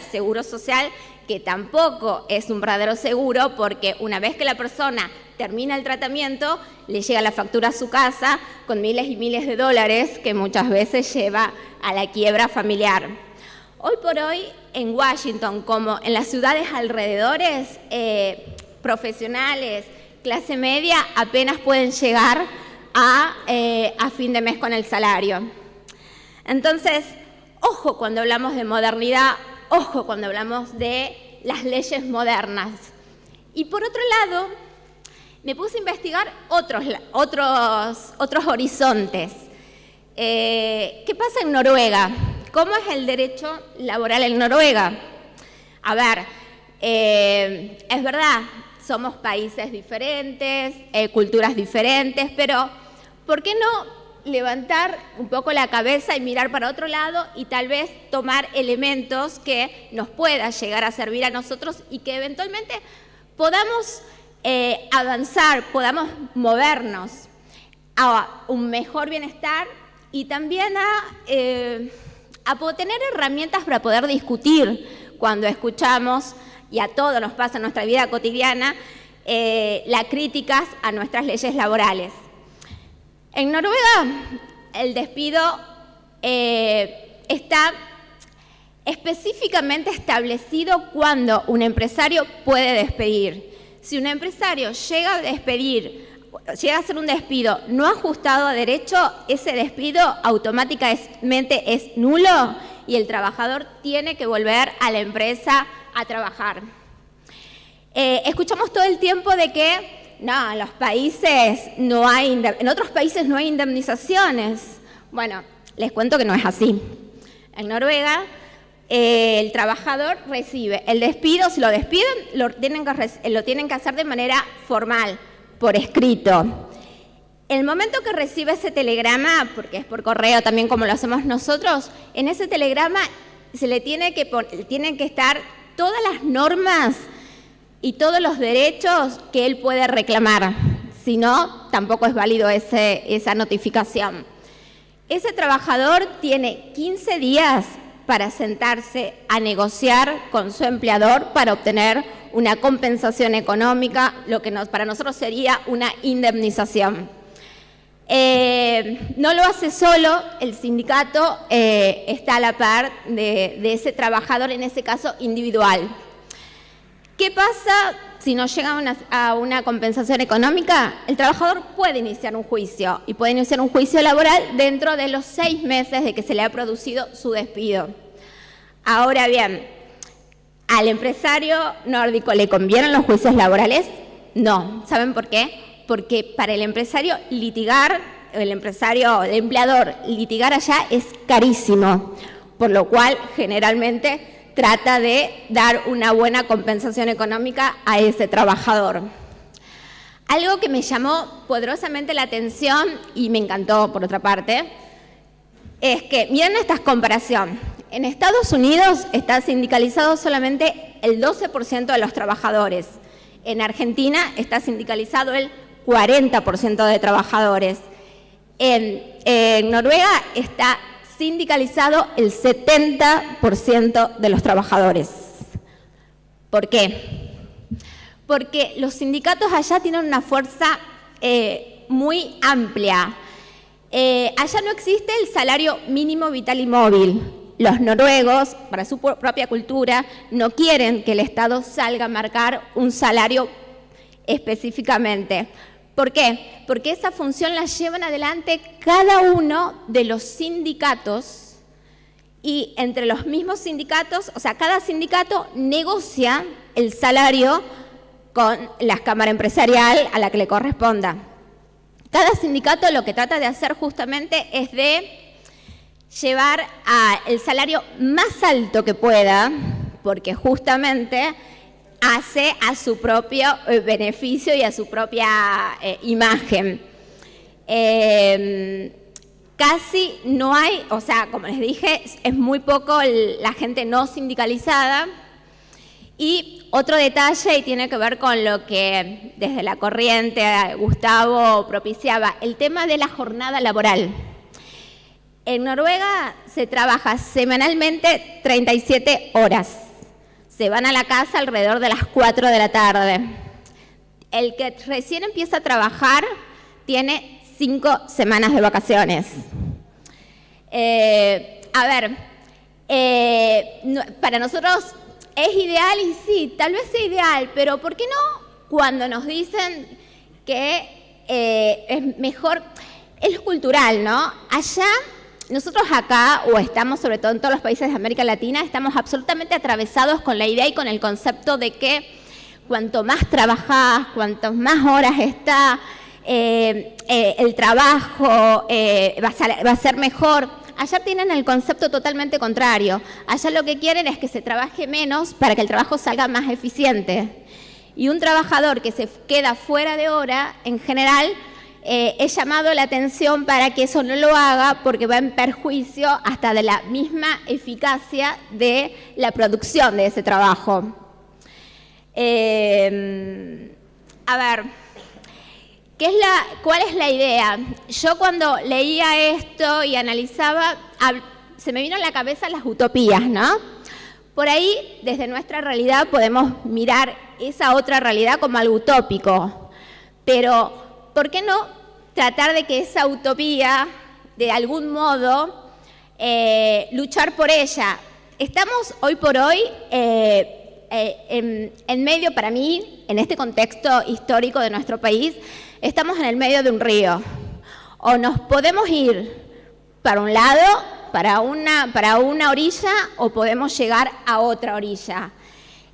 que tampoco es un verdadero seguro porque una vez que la persona termina el tratamiento, le llega la factura a su casa con miles y miles de dólares que muchas veces lleva a la quiebra familiar. Hoy por hoy, en Washington, como en las ciudades alrededores, profesionales, clase media, apenas pueden llegar a fin de mes con el salario. Entonces, ojo cuando hablamos de modernidad, ojo cuando hablamos de las leyes modernas. Y por otro lado, me puse a investigar otros horizontes. ¿Qué pasa en Noruega? ¿Cómo es el derecho laboral en Noruega? A ver, es verdad, somos países diferentes, culturas diferentes, pero ¿por qué no levantar un poco la cabeza y mirar para otro lado y tal vez tomar elementos que nos puedan llegar a servir a nosotros y que eventualmente podamos avanzar, podamos movernos a un mejor bienestar y también a tener herramientas para poder discutir cuando escuchamos, y a todos nos pasa en nuestra vida cotidiana, las críticas a nuestras leyes laborales. En Noruega, el despido está específicamente establecido cuando un empresario puede despedir. Si un empresario llega a hacer un despido no ajustado a derecho, ese despido automáticamente es nulo y el trabajador tiene que volver a la empresa a trabajar. Escuchamos todo el tiempo de que no, en otros países no hay indemnizaciones. Bueno, les cuento que no es así. En Noruega, el trabajador recibe el despido, si lo despiden, lo tienen que hacer de manera formal, por escrito. El momento que recibe ese telegrama, porque es por correo también como lo hacemos nosotros, en ese telegrama tienen que estar todas las normas y todos los derechos que él puede reclamar. Si no, tampoco es válido esa notificación. Ese trabajador tiene 15 días para sentarse a negociar con su empleador para obtener una compensación económica, lo que para nosotros sería una indemnización. No lo hace solo, el sindicato está a la par de ese trabajador, en ese caso individual. ¿Qué pasa si no llega a una compensación económica? El trabajador puede iniciar un juicio y puede iniciar un juicio laboral dentro de los 6 meses de que se le ha producido su despido. Ahora bien, ¿al empresario nórdico le convienen los juicios laborales? No. ¿Saben por qué? Porque para el empresario litigar el empresario, el empleador, litigar allá es carísimo, por lo cual generalmente trata de dar una buena compensación económica a ese trabajador. Algo que me llamó poderosamente la atención y me encantó, por otra parte, es que, miren esta comparación. En Estados Unidos está sindicalizado solamente el 12% de los trabajadores. En Argentina está sindicalizado el 40% de trabajadores. En Noruega está sindicalizado el 70% de los trabajadores. ¿Por qué? Porque los sindicatos allá tienen una fuerza muy amplia. Allá no existe el salario mínimo vital y móvil. Los noruegos, para su propia cultura, no quieren que el Estado salga a marcar un salario específicamente. ¿Por qué? Porque esa función la llevan adelante cada uno de los sindicatos y entre los mismos sindicatos, o sea, cada sindicato negocia el salario con la cámara empresarial a la que le corresponda. Cada sindicato lo que trata de hacer justamente es de llevar el salario más alto que pueda, porque justamente hace a su propio beneficio y a su propia imagen. Casi no hay, o sea, como les dije, es muy poco la gente no sindicalizada. Y otro detalle, y tiene que ver con lo que desde la corriente Gustavo propiciaba, el tema de la jornada laboral. En Noruega se trabaja semanalmente 37 horas. Se van a la casa alrededor de las 4 de la tarde. El que recién empieza a trabajar tiene 5 semanas de vacaciones. Para nosotros es ideal y sí, tal vez sea ideal, pero ¿por qué no cuando nos dicen que es mejor? Es cultural, ¿no? Allá, nosotros acá, o estamos sobre todo en todos los países de América Latina, estamos absolutamente atravesados con la idea y con el concepto de que cuanto más trabajás, cuantas más horas está el trabajo, va a ser mejor. Allá tienen el concepto totalmente contrario. Allá lo que quieren es que se trabaje menos para que el trabajo salga más eficiente. Y un trabajador que se queda fuera de hora, en general, es llamado la atención para que eso no lo haga porque va en perjuicio hasta de la misma eficacia de la producción de ese trabajo. ¿Cuál es la idea? Yo cuando leía esto y analizaba, se me vino a la cabeza las utopías, ¿no? Por ahí, desde nuestra realidad, podemos mirar esa otra realidad como algo utópico. Pero, ¿por qué no tratar de que esa utopía, de algún modo, luchar por ella? Estamos hoy por hoy en medio, para mí, en este contexto histórico de nuestro país, estamos en el medio de un río. O nos podemos ir para un lado, para una orilla, o podemos llegar a otra orilla.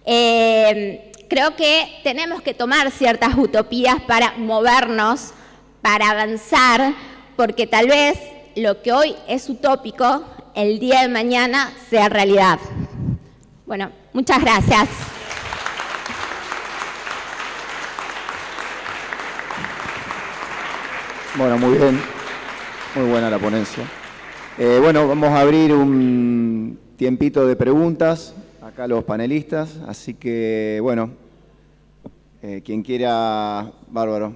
Creo que tenemos que tomar ciertas utopías para movernos, para avanzar, porque tal vez lo que hoy es utópico, el día de mañana sea realidad. Bueno, muchas gracias. Bueno, muy bien. Muy buena la ponencia. Bueno, vamos a abrir un tiempito de preguntas acá a los panelistas, así que, bueno, quien quiera, Bárbaro.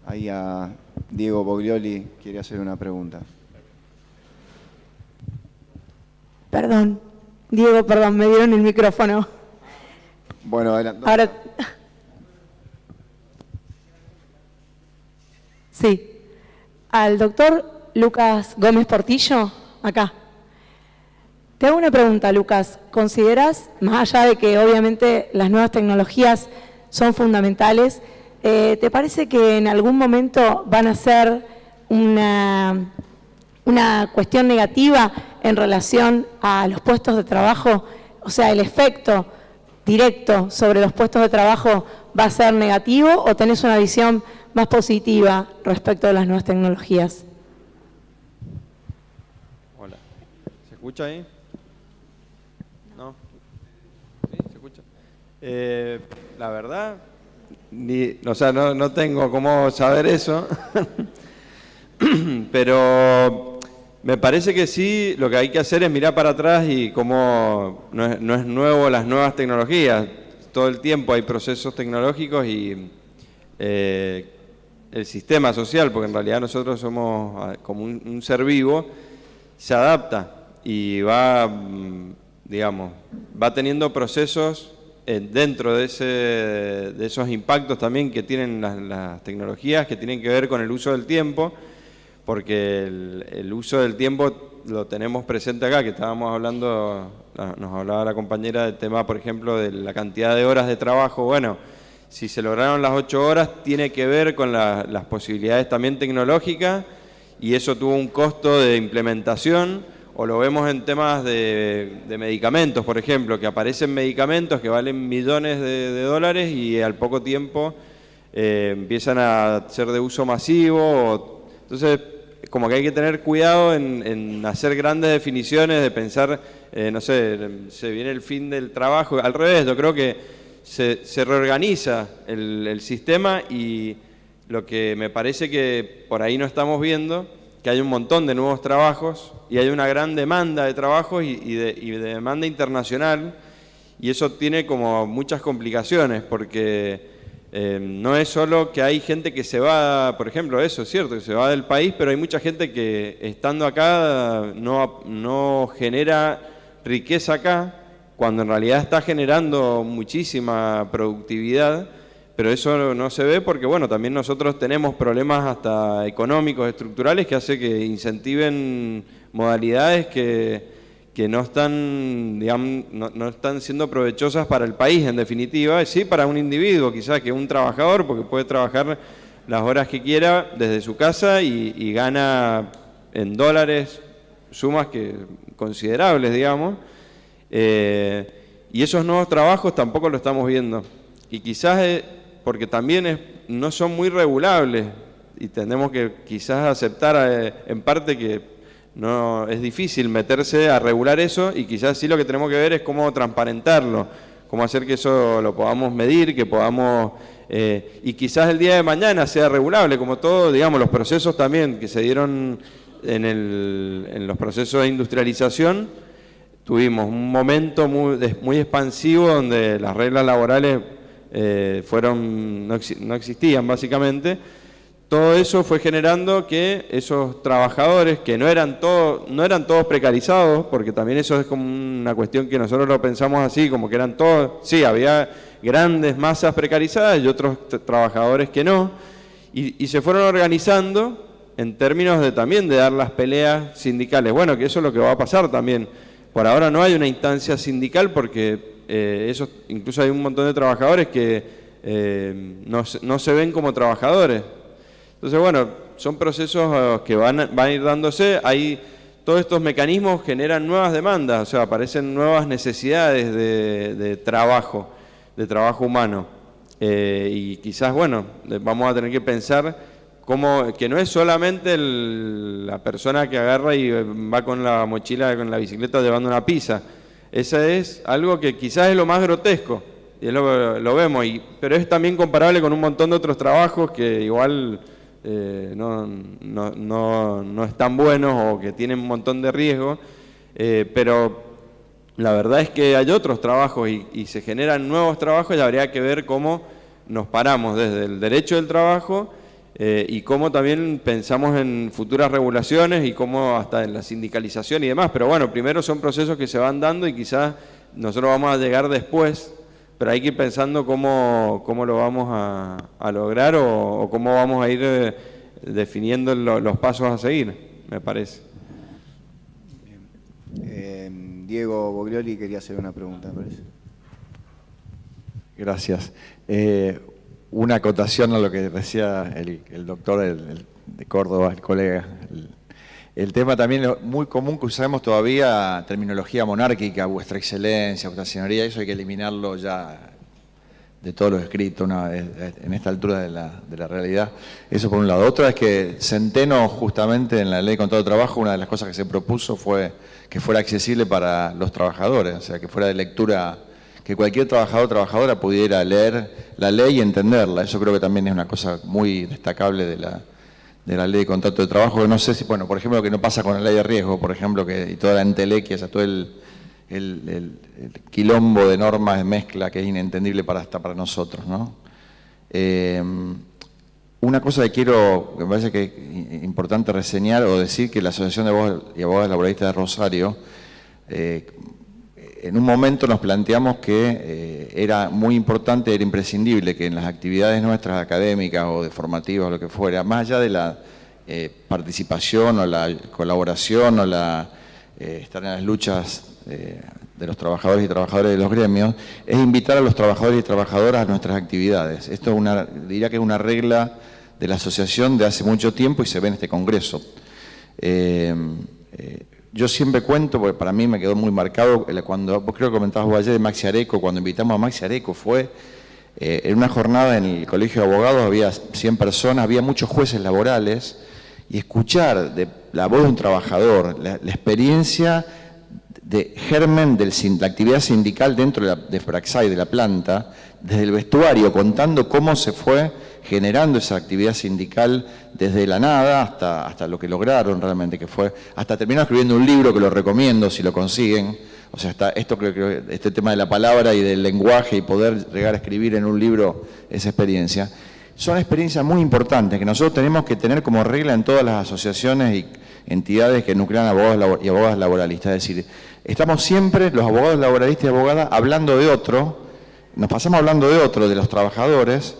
Ahí a Diego Boglioli quiere hacer una pregunta. Perdón, Diego, me dieron el micrófono. Bueno, adelante. Ahora, sí, al doctor Lucas Gómez Portillo, acá. Te hago una pregunta, Lucas. ¿Consideras, más allá de que obviamente las nuevas tecnologías son fundamentales, ¿te parece que en algún momento van a ser una cuestión negativa en relación a los puestos de trabajo? O sea, el efecto directo sobre los puestos de trabajo va a ser negativo o tenés una visión más positiva respecto de las nuevas tecnologías? Hola. ¿Se escucha ahí? ¿No? ¿Sí? ¿Se escucha? La verdad, no tengo cómo saber eso, pero me parece que sí, lo que hay que hacer es mirar para atrás y cómo no es nuevo las nuevas tecnologías. Todo el tiempo hay procesos tecnológicos y el sistema social, porque en realidad nosotros somos como un ser vivo, se adapta y va teniendo procesos dentro de esos impactos también que tienen las tecnologías, que tienen que ver con el uso del tiempo, porque el uso del tiempo lo tenemos presente acá, que estábamos hablando, nos hablaba la compañera del tema, por ejemplo, de la cantidad de horas de trabajo. Bueno, si se lograron las 8 horas, tiene que ver con las posibilidades también tecnológicas, y eso tuvo un costo de implementación, o lo vemos en temas de medicamentos, por ejemplo, que aparecen medicamentos que valen millones de dólares y al poco tiempo empiezan a ser de uso masivo. Entonces, como que hay que tener cuidado en hacer grandes definiciones, de pensar, no sé, se viene el fin del trabajo. Al revés, yo creo que se reorganiza el sistema, y lo que me parece que por ahí no estamos viendo, que hay un montón de nuevos trabajos y hay una gran demanda de trabajos y de demanda internacional, y eso tiene como muchas complicaciones, porque no es solo que hay gente que se va, por ejemplo, eso es cierto, que se va del país, pero hay mucha gente que estando acá no genera riqueza acá, cuando en realidad está generando muchísima productividad, pero eso no se ve porque, bueno, también nosotros tenemos problemas hasta económicos, estructurales, que hace que incentiven modalidades que no están, digamos, no están siendo provechosas para el país, en definitiva, sí para un individuo, quizás que un trabajador, porque puede trabajar las horas que quiera desde su casa y gana en dólares sumas considerables, digamos, y esos nuevos trabajos tampoco lo estamos viendo, y quizás porque también no son muy regulables, y tenemos que quizás aceptar en parte que no es difícil meterse a regular eso, y quizás sí lo que tenemos que ver es cómo transparentarlo, cómo hacer que eso lo podamos medir, que podamos, y quizás el día de mañana sea regulable, como todo, digamos, los procesos también que se dieron en los procesos de industrialización. Tuvimos un momento muy expansivo donde las reglas laborales no existían básicamente. Todo eso fue generando que esos trabajadores, que no eran todos precarizados, porque también eso es como una cuestión que nosotros lo pensamos así, como que eran todos, sí, había grandes masas precarizadas y otros trabajadores que no, y se fueron organizando en términos también de dar las peleas sindicales. Bueno, que eso es lo que va a pasar también. Por ahora no hay una instancia sindical porque incluso hay un montón de trabajadores que no se ven como trabajadores. Entonces, bueno, son procesos que van a ir dándose. Todos estos mecanismos generan nuevas demandas, o sea, aparecen nuevas necesidades de trabajo humano. Y quizás, bueno, vamos a tener que pensar que no es solamente la persona que agarra y va con la mochila, con la bicicleta llevando una pizza. Esa es algo que quizás es lo más grotesco, y lo vemos, pero es también comparable con un montón de otros trabajos que igual no están buenos o que tienen un montón de riesgo, pero la verdad es que hay otros trabajos y se generan nuevos trabajos, y habría que ver cómo nos paramos desde el derecho del trabajo y cómo también pensamos en futuras regulaciones y cómo hasta en la sindicalización y demás. Pero bueno, primero son procesos que se van dando y quizás nosotros vamos a llegar después, pero hay que ir pensando cómo lo vamos a lograr o cómo vamos a ir definiendo los pasos a seguir, me parece. Diego Boglioli quería hacer una pregunta, me parece. Gracias. Una acotación a lo que decía el doctor de Córdoba, el colega. El tema también es muy común que usamos todavía terminología monárquica, vuestra excelencia, vuestra señoría, eso hay que eliminarlo ya de todos los escritos en esta altura de la realidad. Eso por un lado. Otra es que Centeno, justamente en la Ley de Contrato de Trabajo, una de las cosas que se propuso fue que fuera accesible para los trabajadores, o sea, que fuera de lectura, que cualquier trabajador o trabajadora pudiera leer la ley y entenderla. Eso creo que también es una cosa muy destacable de la Ley de Contrato de Trabajo, que no sé si, bueno, por ejemplo, lo que no pasa con la Ley de Riesgo, por ejemplo, y toda la entelequia, o sea, todo el quilombo de normas de mezcla que es inentendible hasta para nosotros, ¿no? Una cosa que me parece que es importante reseñar o decir, que la Asociación de Abogados y Abogadas Laboralistas de Rosario, en un momento nos planteamos que era muy importante, era imprescindible que en las actividades nuestras académicas o de formativas o lo que fuera, más allá de la participación o la colaboración o estar en las luchas de los trabajadores y trabajadoras de los gremios, es invitar a los trabajadores y trabajadoras a nuestras actividades. Esto diría que es una regla de la asociación de hace mucho tiempo y se ve en este congreso. Yo siempre cuento, porque para mí me quedó muy marcado, cuando vos creo que comentabas vos ayer de Maxi Areco, cuando invitamos a Maxi Areco fue en una jornada en el Colegio de Abogados, había 100 personas, había muchos jueces laborales, y escuchar de la voz de un trabajador la experiencia de germen de la actividad sindical dentro de Praxai, de la planta, desde el vestuario, contando cómo se fue generando esa actividad sindical desde la nada hasta lo que lograron realmente, que fue, hasta terminar escribiendo un libro que lo recomiendo si lo consiguen. O sea, creo que este tema de la palabra y del lenguaje y poder llegar a escribir en un libro esa experiencia, son experiencias muy importantes que nosotros tenemos que tener como regla en todas las asociaciones y entidades que nuclean abogados y abogadas laboralistas. Es decir, estamos siempre, los abogados laboralistas y abogadas, hablando de otro, nos pasamos hablando de otro, de los trabajadores,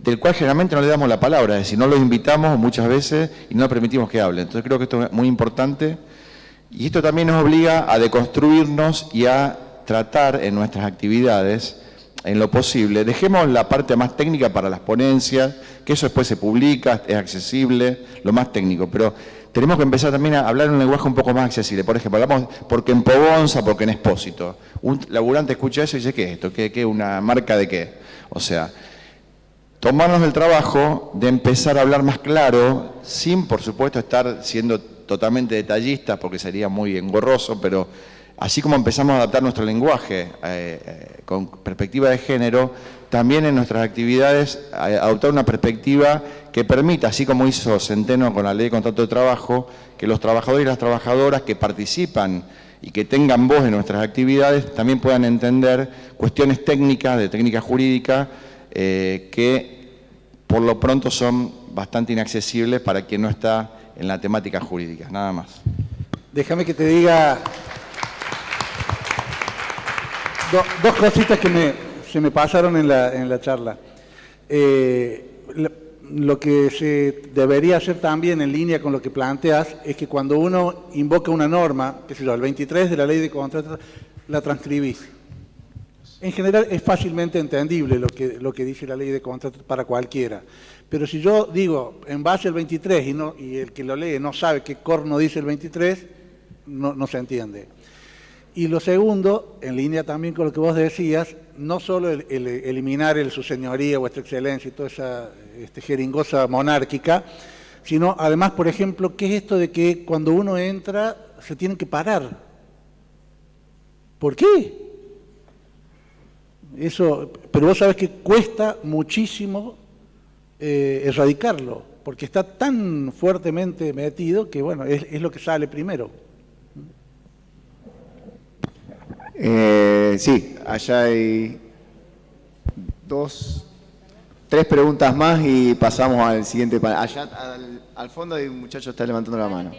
del cual generalmente no le damos la palabra, es decir, no los invitamos muchas veces y no permitimos que hablen. Entonces creo que esto es muy importante y esto también nos obliga a deconstruirnos y a tratar en nuestras actividades, en lo posible, dejemos la parte más técnica para las ponencias, que eso después se publica, es accesible, lo más técnico, pero tenemos que empezar también a hablar en un lenguaje un poco más accesible. Por ejemplo, hablamos porque en Pogonza, porque en Expósito. Un laburante escucha eso y dice, ¿qué es esto? ¿Qué es una marca de qué? O sea, tomarnos el trabajo de empezar a hablar más claro, sin por supuesto estar siendo totalmente detallistas, porque sería muy engorroso, pero así como empezamos a adaptar nuestro lenguaje con perspectiva de género, también en nuestras actividades adoptar una perspectiva que permita, así como hizo Centeno con la Ley de Contrato de Trabajo, que los trabajadores y las trabajadoras que participan y que tengan voz en nuestras actividades también puedan entender cuestiones técnicas, de técnica jurídica, que por lo pronto son bastante inaccesibles para quien no está en la temática jurídica. Nada más. Déjame que te diga dos cositas que se me pasaron en la charla. Lo que se debería hacer también en línea con lo que planteas es que cuando uno invoca una norma, qué sé yo, el 23 de la Ley de Contrato, la transcribís. En general es fácilmente entendible lo que dice la Ley de Contrato para cualquiera. Pero si yo digo, en base al 23 y el que lo lee no sabe qué corno dice el 23, no se entiende. Y lo segundo, en línea también con lo que vos decías, no solo eliminar el su señoría, vuestra excelencia y toda esa jeringosa monárquica, sino además, por ejemplo, ¿qué es esto de que cuando uno entra se tienen que parar? ¿Por qué? Eso, pero vos sabés que cuesta muchísimo erradicarlo, porque está tan fuertemente metido que, bueno, es lo que sale primero. Sí, allá hay 3 preguntas más y pasamos al siguiente panel. Allá al fondo hay un muchacho que está levantando la mano.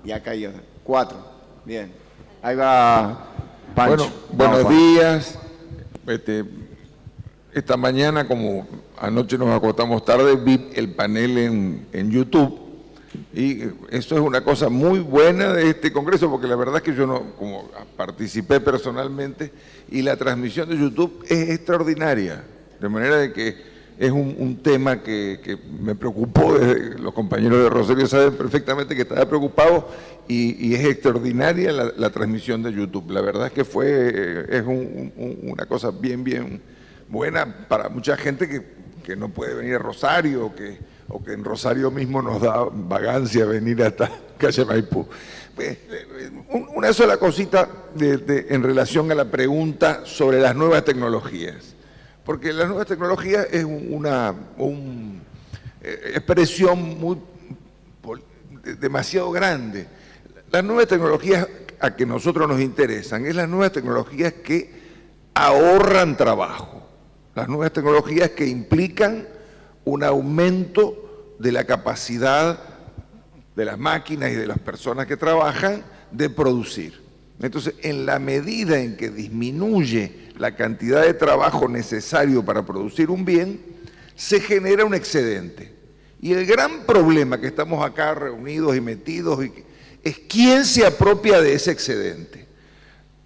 Y acá hay 4. Bien. Ahí va Pancho. Bueno, buenos días. Esta mañana, como anoche nos acostamos tarde, vi el panel en YouTube. Y eso es una cosa muy buena de este congreso, porque la verdad es que yo no, como participé personalmente, y la transmisión de YouTube es extraordinaria, de manera de que es un tema que me preocupó. Los compañeros de Rosario saben perfectamente que estaba preocupado y es extraordinaria la transmisión de YouTube. La verdad es que es una cosa bien buena para mucha gente que no puede venir a Rosario o que en Rosario mismo nos da vagancia venir hasta calle Maipú. Una sola cosita en relación a la pregunta sobre las nuevas tecnologías. Porque las nuevas tecnologías es una expresión demasiado grande. Las nuevas tecnologías a que nosotros nos interesan es las nuevas tecnologías que ahorran trabajo. Las nuevas tecnologías que implican un aumento de la capacidad de las máquinas y de las personas que trabajan de producir. Entonces, en la medida en que disminuye la cantidad de trabajo necesario para producir un bien, se genera un excedente. Y el gran problema que estamos acá reunidos y metidos es quién se apropia de ese excedente.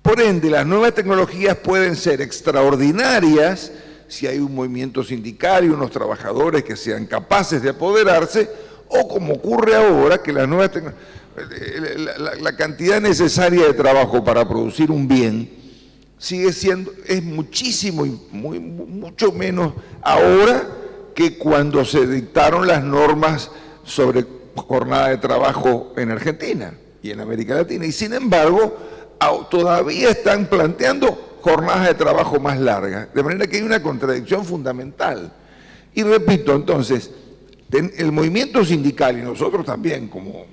Por ende, las nuevas tecnologías pueden ser extraordinarias si hay un movimiento sindical y unos trabajadores que sean capaces de apoderarse, o como ocurre ahora, que las nuevas la cantidad necesaria de trabajo para producir un bien es muchísimo, mucho menos ahora que cuando se dictaron las normas sobre jornada de trabajo en Argentina y en América Latina. Y sin embargo, todavía están planteando jornadas de trabajo más largas, de manera que hay una contradicción fundamental. Y repito, entonces, el movimiento sindical y nosotros también como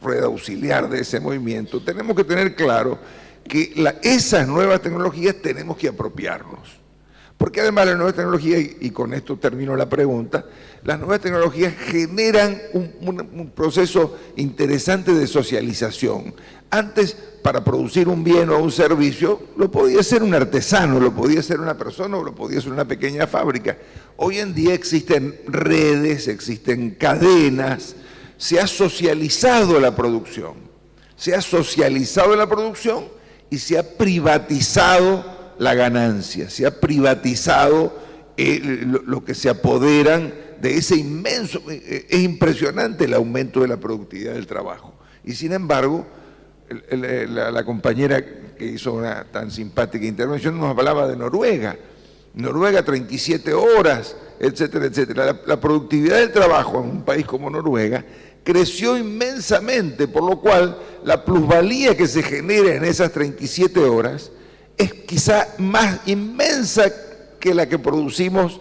rueda auxiliar de ese movimiento, tenemos que tener claro que esas nuevas tecnologías tenemos que apropiarnos. Porque además las nuevas tecnologías, y con esto termino la pregunta, las nuevas tecnologías generan un proceso interesante de socialización. Antes, para producir un bien o un servicio, lo podía hacer un artesano, lo podía hacer una persona o lo podía hacer una pequeña fábrica. Hoy en día existen redes, existen cadenas, se ha socializado la producción. Se ha socializado la producción y se ha privatizado la ganancia, se ha privatizado lo que se apoderan de ese inmenso, es impresionante el aumento de la productividad del trabajo. Y sin embargo, la compañera que hizo una tan simpática intervención nos hablaba de Noruega. Noruega 37 horas, etcétera, etcétera. La productividad del trabajo en un país como Noruega creció inmensamente, por lo cual la plusvalía que se genera en esas 37 horas es quizá más inmensa que la que producimos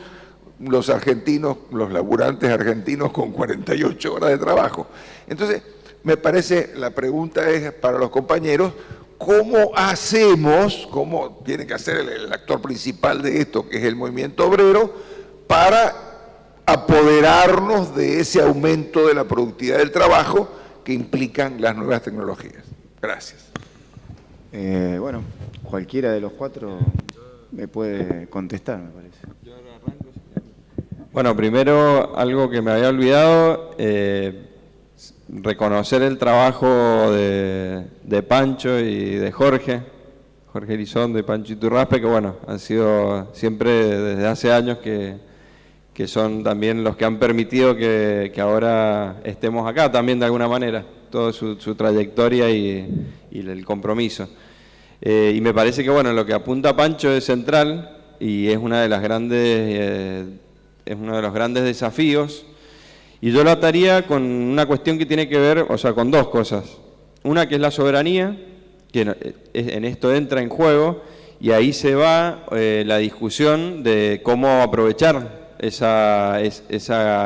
los argentinos, los laburantes argentinos con 48 horas de trabajo. Entonces, me parece, la pregunta es para los compañeros, ¿cómo hacemos, cómo tiene que hacer el actor principal de esto, que es el movimiento obrero, para apoderarnos de ese aumento de la productividad del trabajo que implican las nuevas tecnologías? Gracias. Bueno, cualquiera de los cuatro me puede contestar, me parece. Bueno, primero, algo que me había olvidado, reconocer el trabajo de Pancho y de Jorge Elizondo y Pancho Iturraspe, que bueno, han sido siempre desde hace años que son también los que han permitido que ahora estemos acá también de alguna manera, toda su trayectoria y el compromiso. Y me parece que bueno, lo que apunta Pancho es central y es una de las grandes, es uno de los grandes desafíos. Y yo lo ataría con una cuestión que tiene que ver, o sea, con dos cosas. Una que es la soberanía, que en esto entra en juego, y ahí se va la discusión de cómo aprovechar esa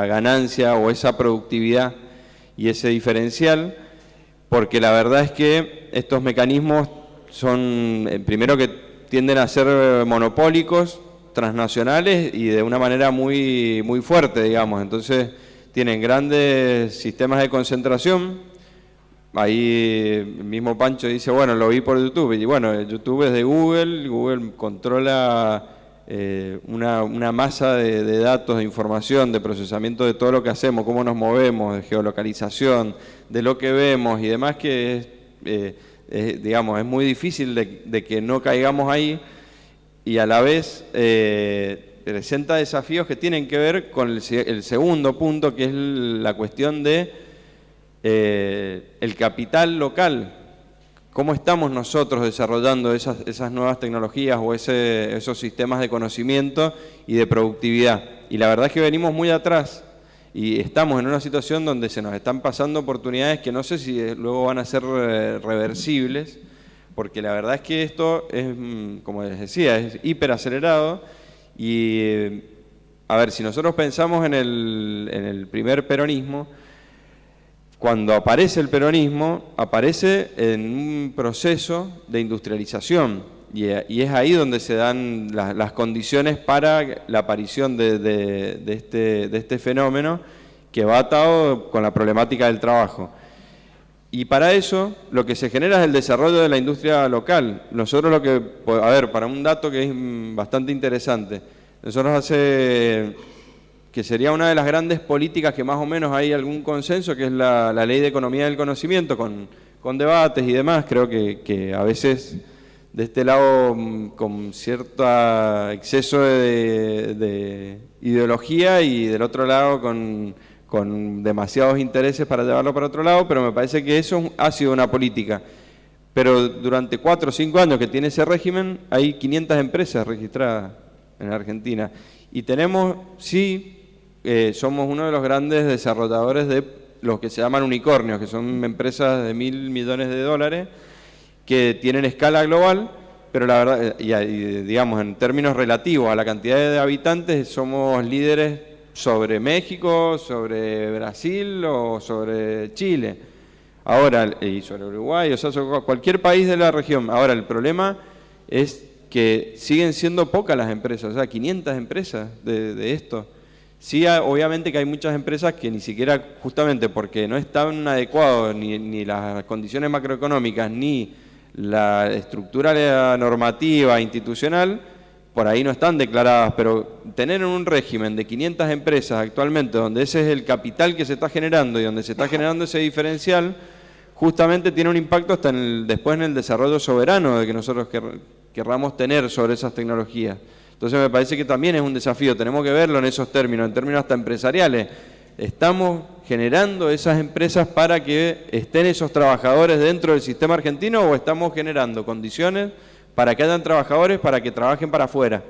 ganancia o esa productividad y ese diferencial, porque la verdad es que estos mecanismos son, primero que tienden a ser monopólicos, transnacionales y de una manera muy fuerte, digamos. Entonces, tienen grandes sistemas de concentración. Ahí el mismo Pancho dice, bueno, lo vi por YouTube. Y bueno, YouTube es de Google. Google controla una masa de datos, de información, de procesamiento de todo lo que hacemos, cómo nos movemos, de geolocalización, de lo que vemos y demás, que digamos, es muy difícil de que no caigamos ahí. Y a la vez presenta desafíos que tienen que ver con el segundo punto, que es la cuestión de el capital local. ¿Cómo estamos nosotros desarrollando esas nuevas tecnologías o esos sistemas de conocimiento y de productividad? Y la verdad es que venimos muy atrás y estamos en una situación donde se nos están pasando oportunidades que no sé si luego van a ser reversibles, porque la verdad es que esto es, como les decía, es hiperacelerado y, a ver, si nosotros pensamos en el primer peronismo, cuando aparece el peronismo, aparece en un proceso de industrialización y es ahí donde se dan las condiciones para la aparición de este fenómeno que va atado con la problemática del trabajo. Y para eso lo que se genera es el desarrollo de la industria local. Nosotros a ver, para un dato que es bastante interesante, nosotros que sería una de las grandes políticas que más o menos hay algún consenso, que es la Ley de Economía del Conocimiento, con debates y demás. Creo que a veces de este lado con cierto exceso de ideología y del otro lado con demasiados intereses para llevarlo para otro lado, pero me parece que eso ha sido una política. Pero durante 4 o 5 años que tiene ese régimen, hay 500 empresas registradas en Argentina. Y tenemos, sí, somos uno de los grandes desarrolladores de los que se llaman unicornios, que son empresas de $1.000 millones que tienen escala global, pero la verdad, y digamos, en términos relativos a la cantidad de habitantes, somos líderes sobre México, sobre Brasil o sobre Chile. Ahora, y sobre Uruguay, o sea, sobre cualquier país de la región. Ahora, el problema es que siguen siendo pocas las empresas, o sea, 500 empresas de esto. Sí, obviamente que hay muchas empresas que ni siquiera, justamente porque no están adecuados ni las condiciones macroeconómicas, ni la estructura normativa institucional, por ahí no están declaradas, pero tener un régimen de 500 empresas actualmente, donde ese es el capital que se está generando y donde se está generando ese diferencial, justamente tiene un impacto hasta después en el desarrollo soberano de que nosotros querramos tener sobre esas tecnologías. Entonces me parece que también es un desafío, tenemos que verlo en esos términos, en términos hasta empresariales. ¿Estamos generando esas empresas para que estén esos trabajadores dentro del sistema argentino o estamos generando condiciones para que hayan trabajadores para que trabajen para afuera?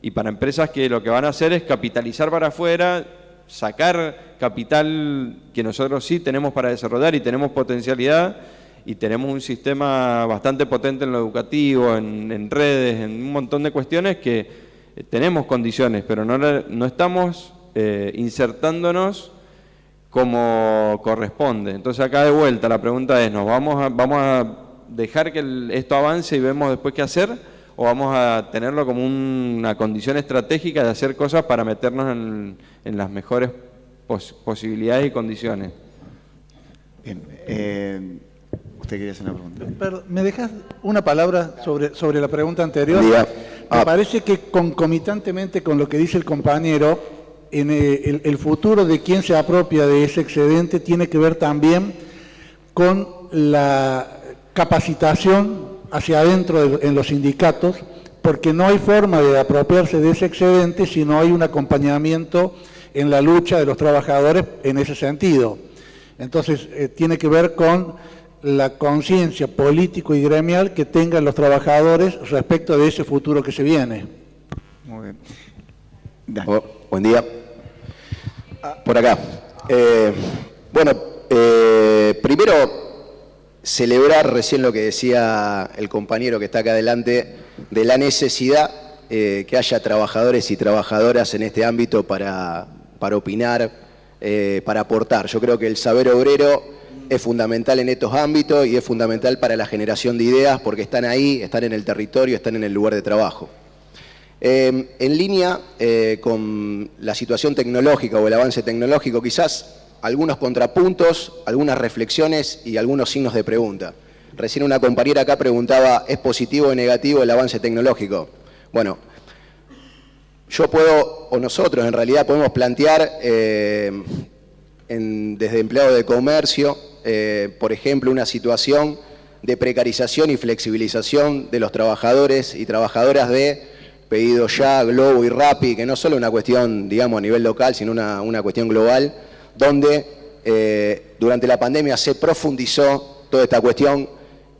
Y para empresas que lo que van a hacer es capitalizar para afuera, sacar capital que nosotros sí tenemos para desarrollar y tenemos potencialidad y tenemos un sistema bastante potente en lo educativo, en redes, en un montón de cuestiones que tenemos condiciones, pero no estamos insertándonos como corresponde. Entonces acá de vuelta la pregunta es, ¿vamos a dejar que esto avance y vemos después qué hacer? ¿O vamos a tenerlo como una condición estratégica de hacer cosas para meternos en las mejores posibilidades y condiciones? Bien, usted quería hacer una pregunta. Perdón, ¿me dejas una palabra sobre la pregunta anterior? Diga. Me parece que concomitantemente con lo que dice el compañero, en el futuro de quien se apropia de ese excedente tiene que ver también con la capacitación hacia adentro en los sindicatos, porque no hay forma de apropiarse de ese excedente si no hay un acompañamiento en la lucha de los trabajadores en ese sentido. Entonces, tiene que ver con la conciencia político y gremial que tengan los trabajadores respecto de ese futuro que se viene. Muy bien. Dale. Buen día. Por acá. Primero, celebrar recién lo que decía el compañero que está acá adelante, de la necesidad que haya trabajadores y trabajadoras en este ámbito para opinar, para aportar. Yo creo que el saber obrero es fundamental en estos ámbitos y es fundamental para la generación de ideas porque están ahí, están en el territorio, están en el lugar de trabajo. En línea con la situación tecnológica o el avance tecnológico, quizás algunos contrapuntos, algunas reflexiones y algunos signos de pregunta. Recién una compañera acá preguntaba, ¿es positivo o negativo el avance tecnológico? Bueno, yo puedo, o nosotros en realidad podemos plantear desde empleado de comercio, por ejemplo, una situación de precarización y flexibilización de los trabajadores y trabajadoras de Pedido Ya, Globo y Rappi, que no solo es una cuestión, digamos, a nivel local, sino una cuestión global, donde durante la pandemia se profundizó toda esta cuestión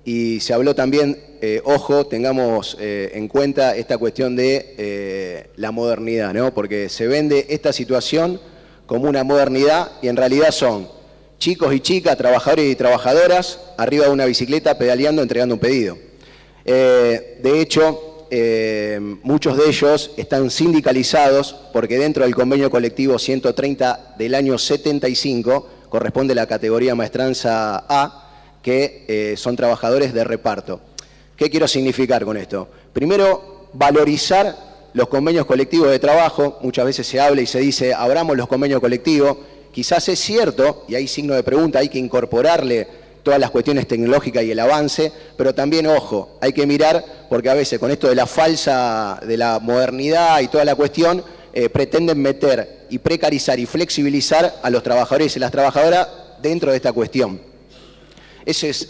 y se habló también, ojo, tengamos en cuenta esta cuestión de la modernidad, ¿no? Porque se vende esta situación como una modernidad y en realidad son chicos y chicas, trabajadores y trabajadoras, arriba de una bicicleta, pedaleando, entregando un pedido. De hecho, muchos de ellos están sindicalizados porque dentro del convenio colectivo 130 del año 75 corresponde a la categoría maestranza A, que son trabajadores de reparto. ¿Qué quiero significar con esto? Primero, valorizar los convenios colectivos de trabajo. Muchas veces se habla y se dice, abramos los convenios colectivos. Quizás es cierto, y hay signo de pregunta, hay que incorporarle todas las cuestiones tecnológicas y el avance, pero también, ojo, hay que mirar, porque a veces con esto de la falsa, de la modernidad y toda la cuestión, pretenden meter y precarizar y flexibilizar a los trabajadores y las trabajadoras dentro de esta cuestión. Ese es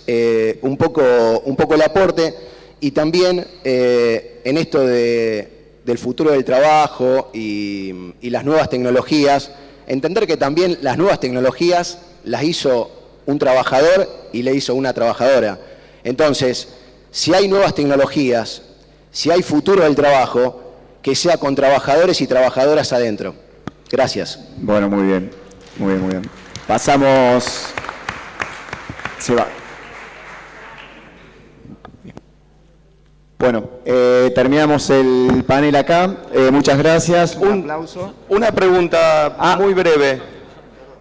un poco el aporte, y también en esto del futuro del trabajo y las nuevas tecnologías, entender que también las nuevas tecnologías las hizo un trabajador y le hizo una trabajadora. Entonces, si hay nuevas tecnologías, si hay futuro del trabajo, que sea con trabajadores y trabajadoras adentro. Gracias. Bueno, muy bien, muy bien, muy bien. Pasamos... Se va. Bueno, terminamos el panel acá. Muchas gracias. Un aplauso. Una pregunta muy breve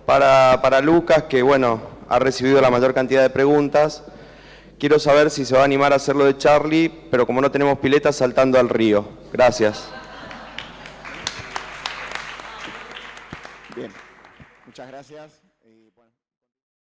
para Lucas, que bueno, ha recibido la mayor cantidad de preguntas. Quiero saber si se va a animar a hacer lo de Charlie, pero como no tenemos pileta, saltando al río. Gracias. Bien, muchas gracias.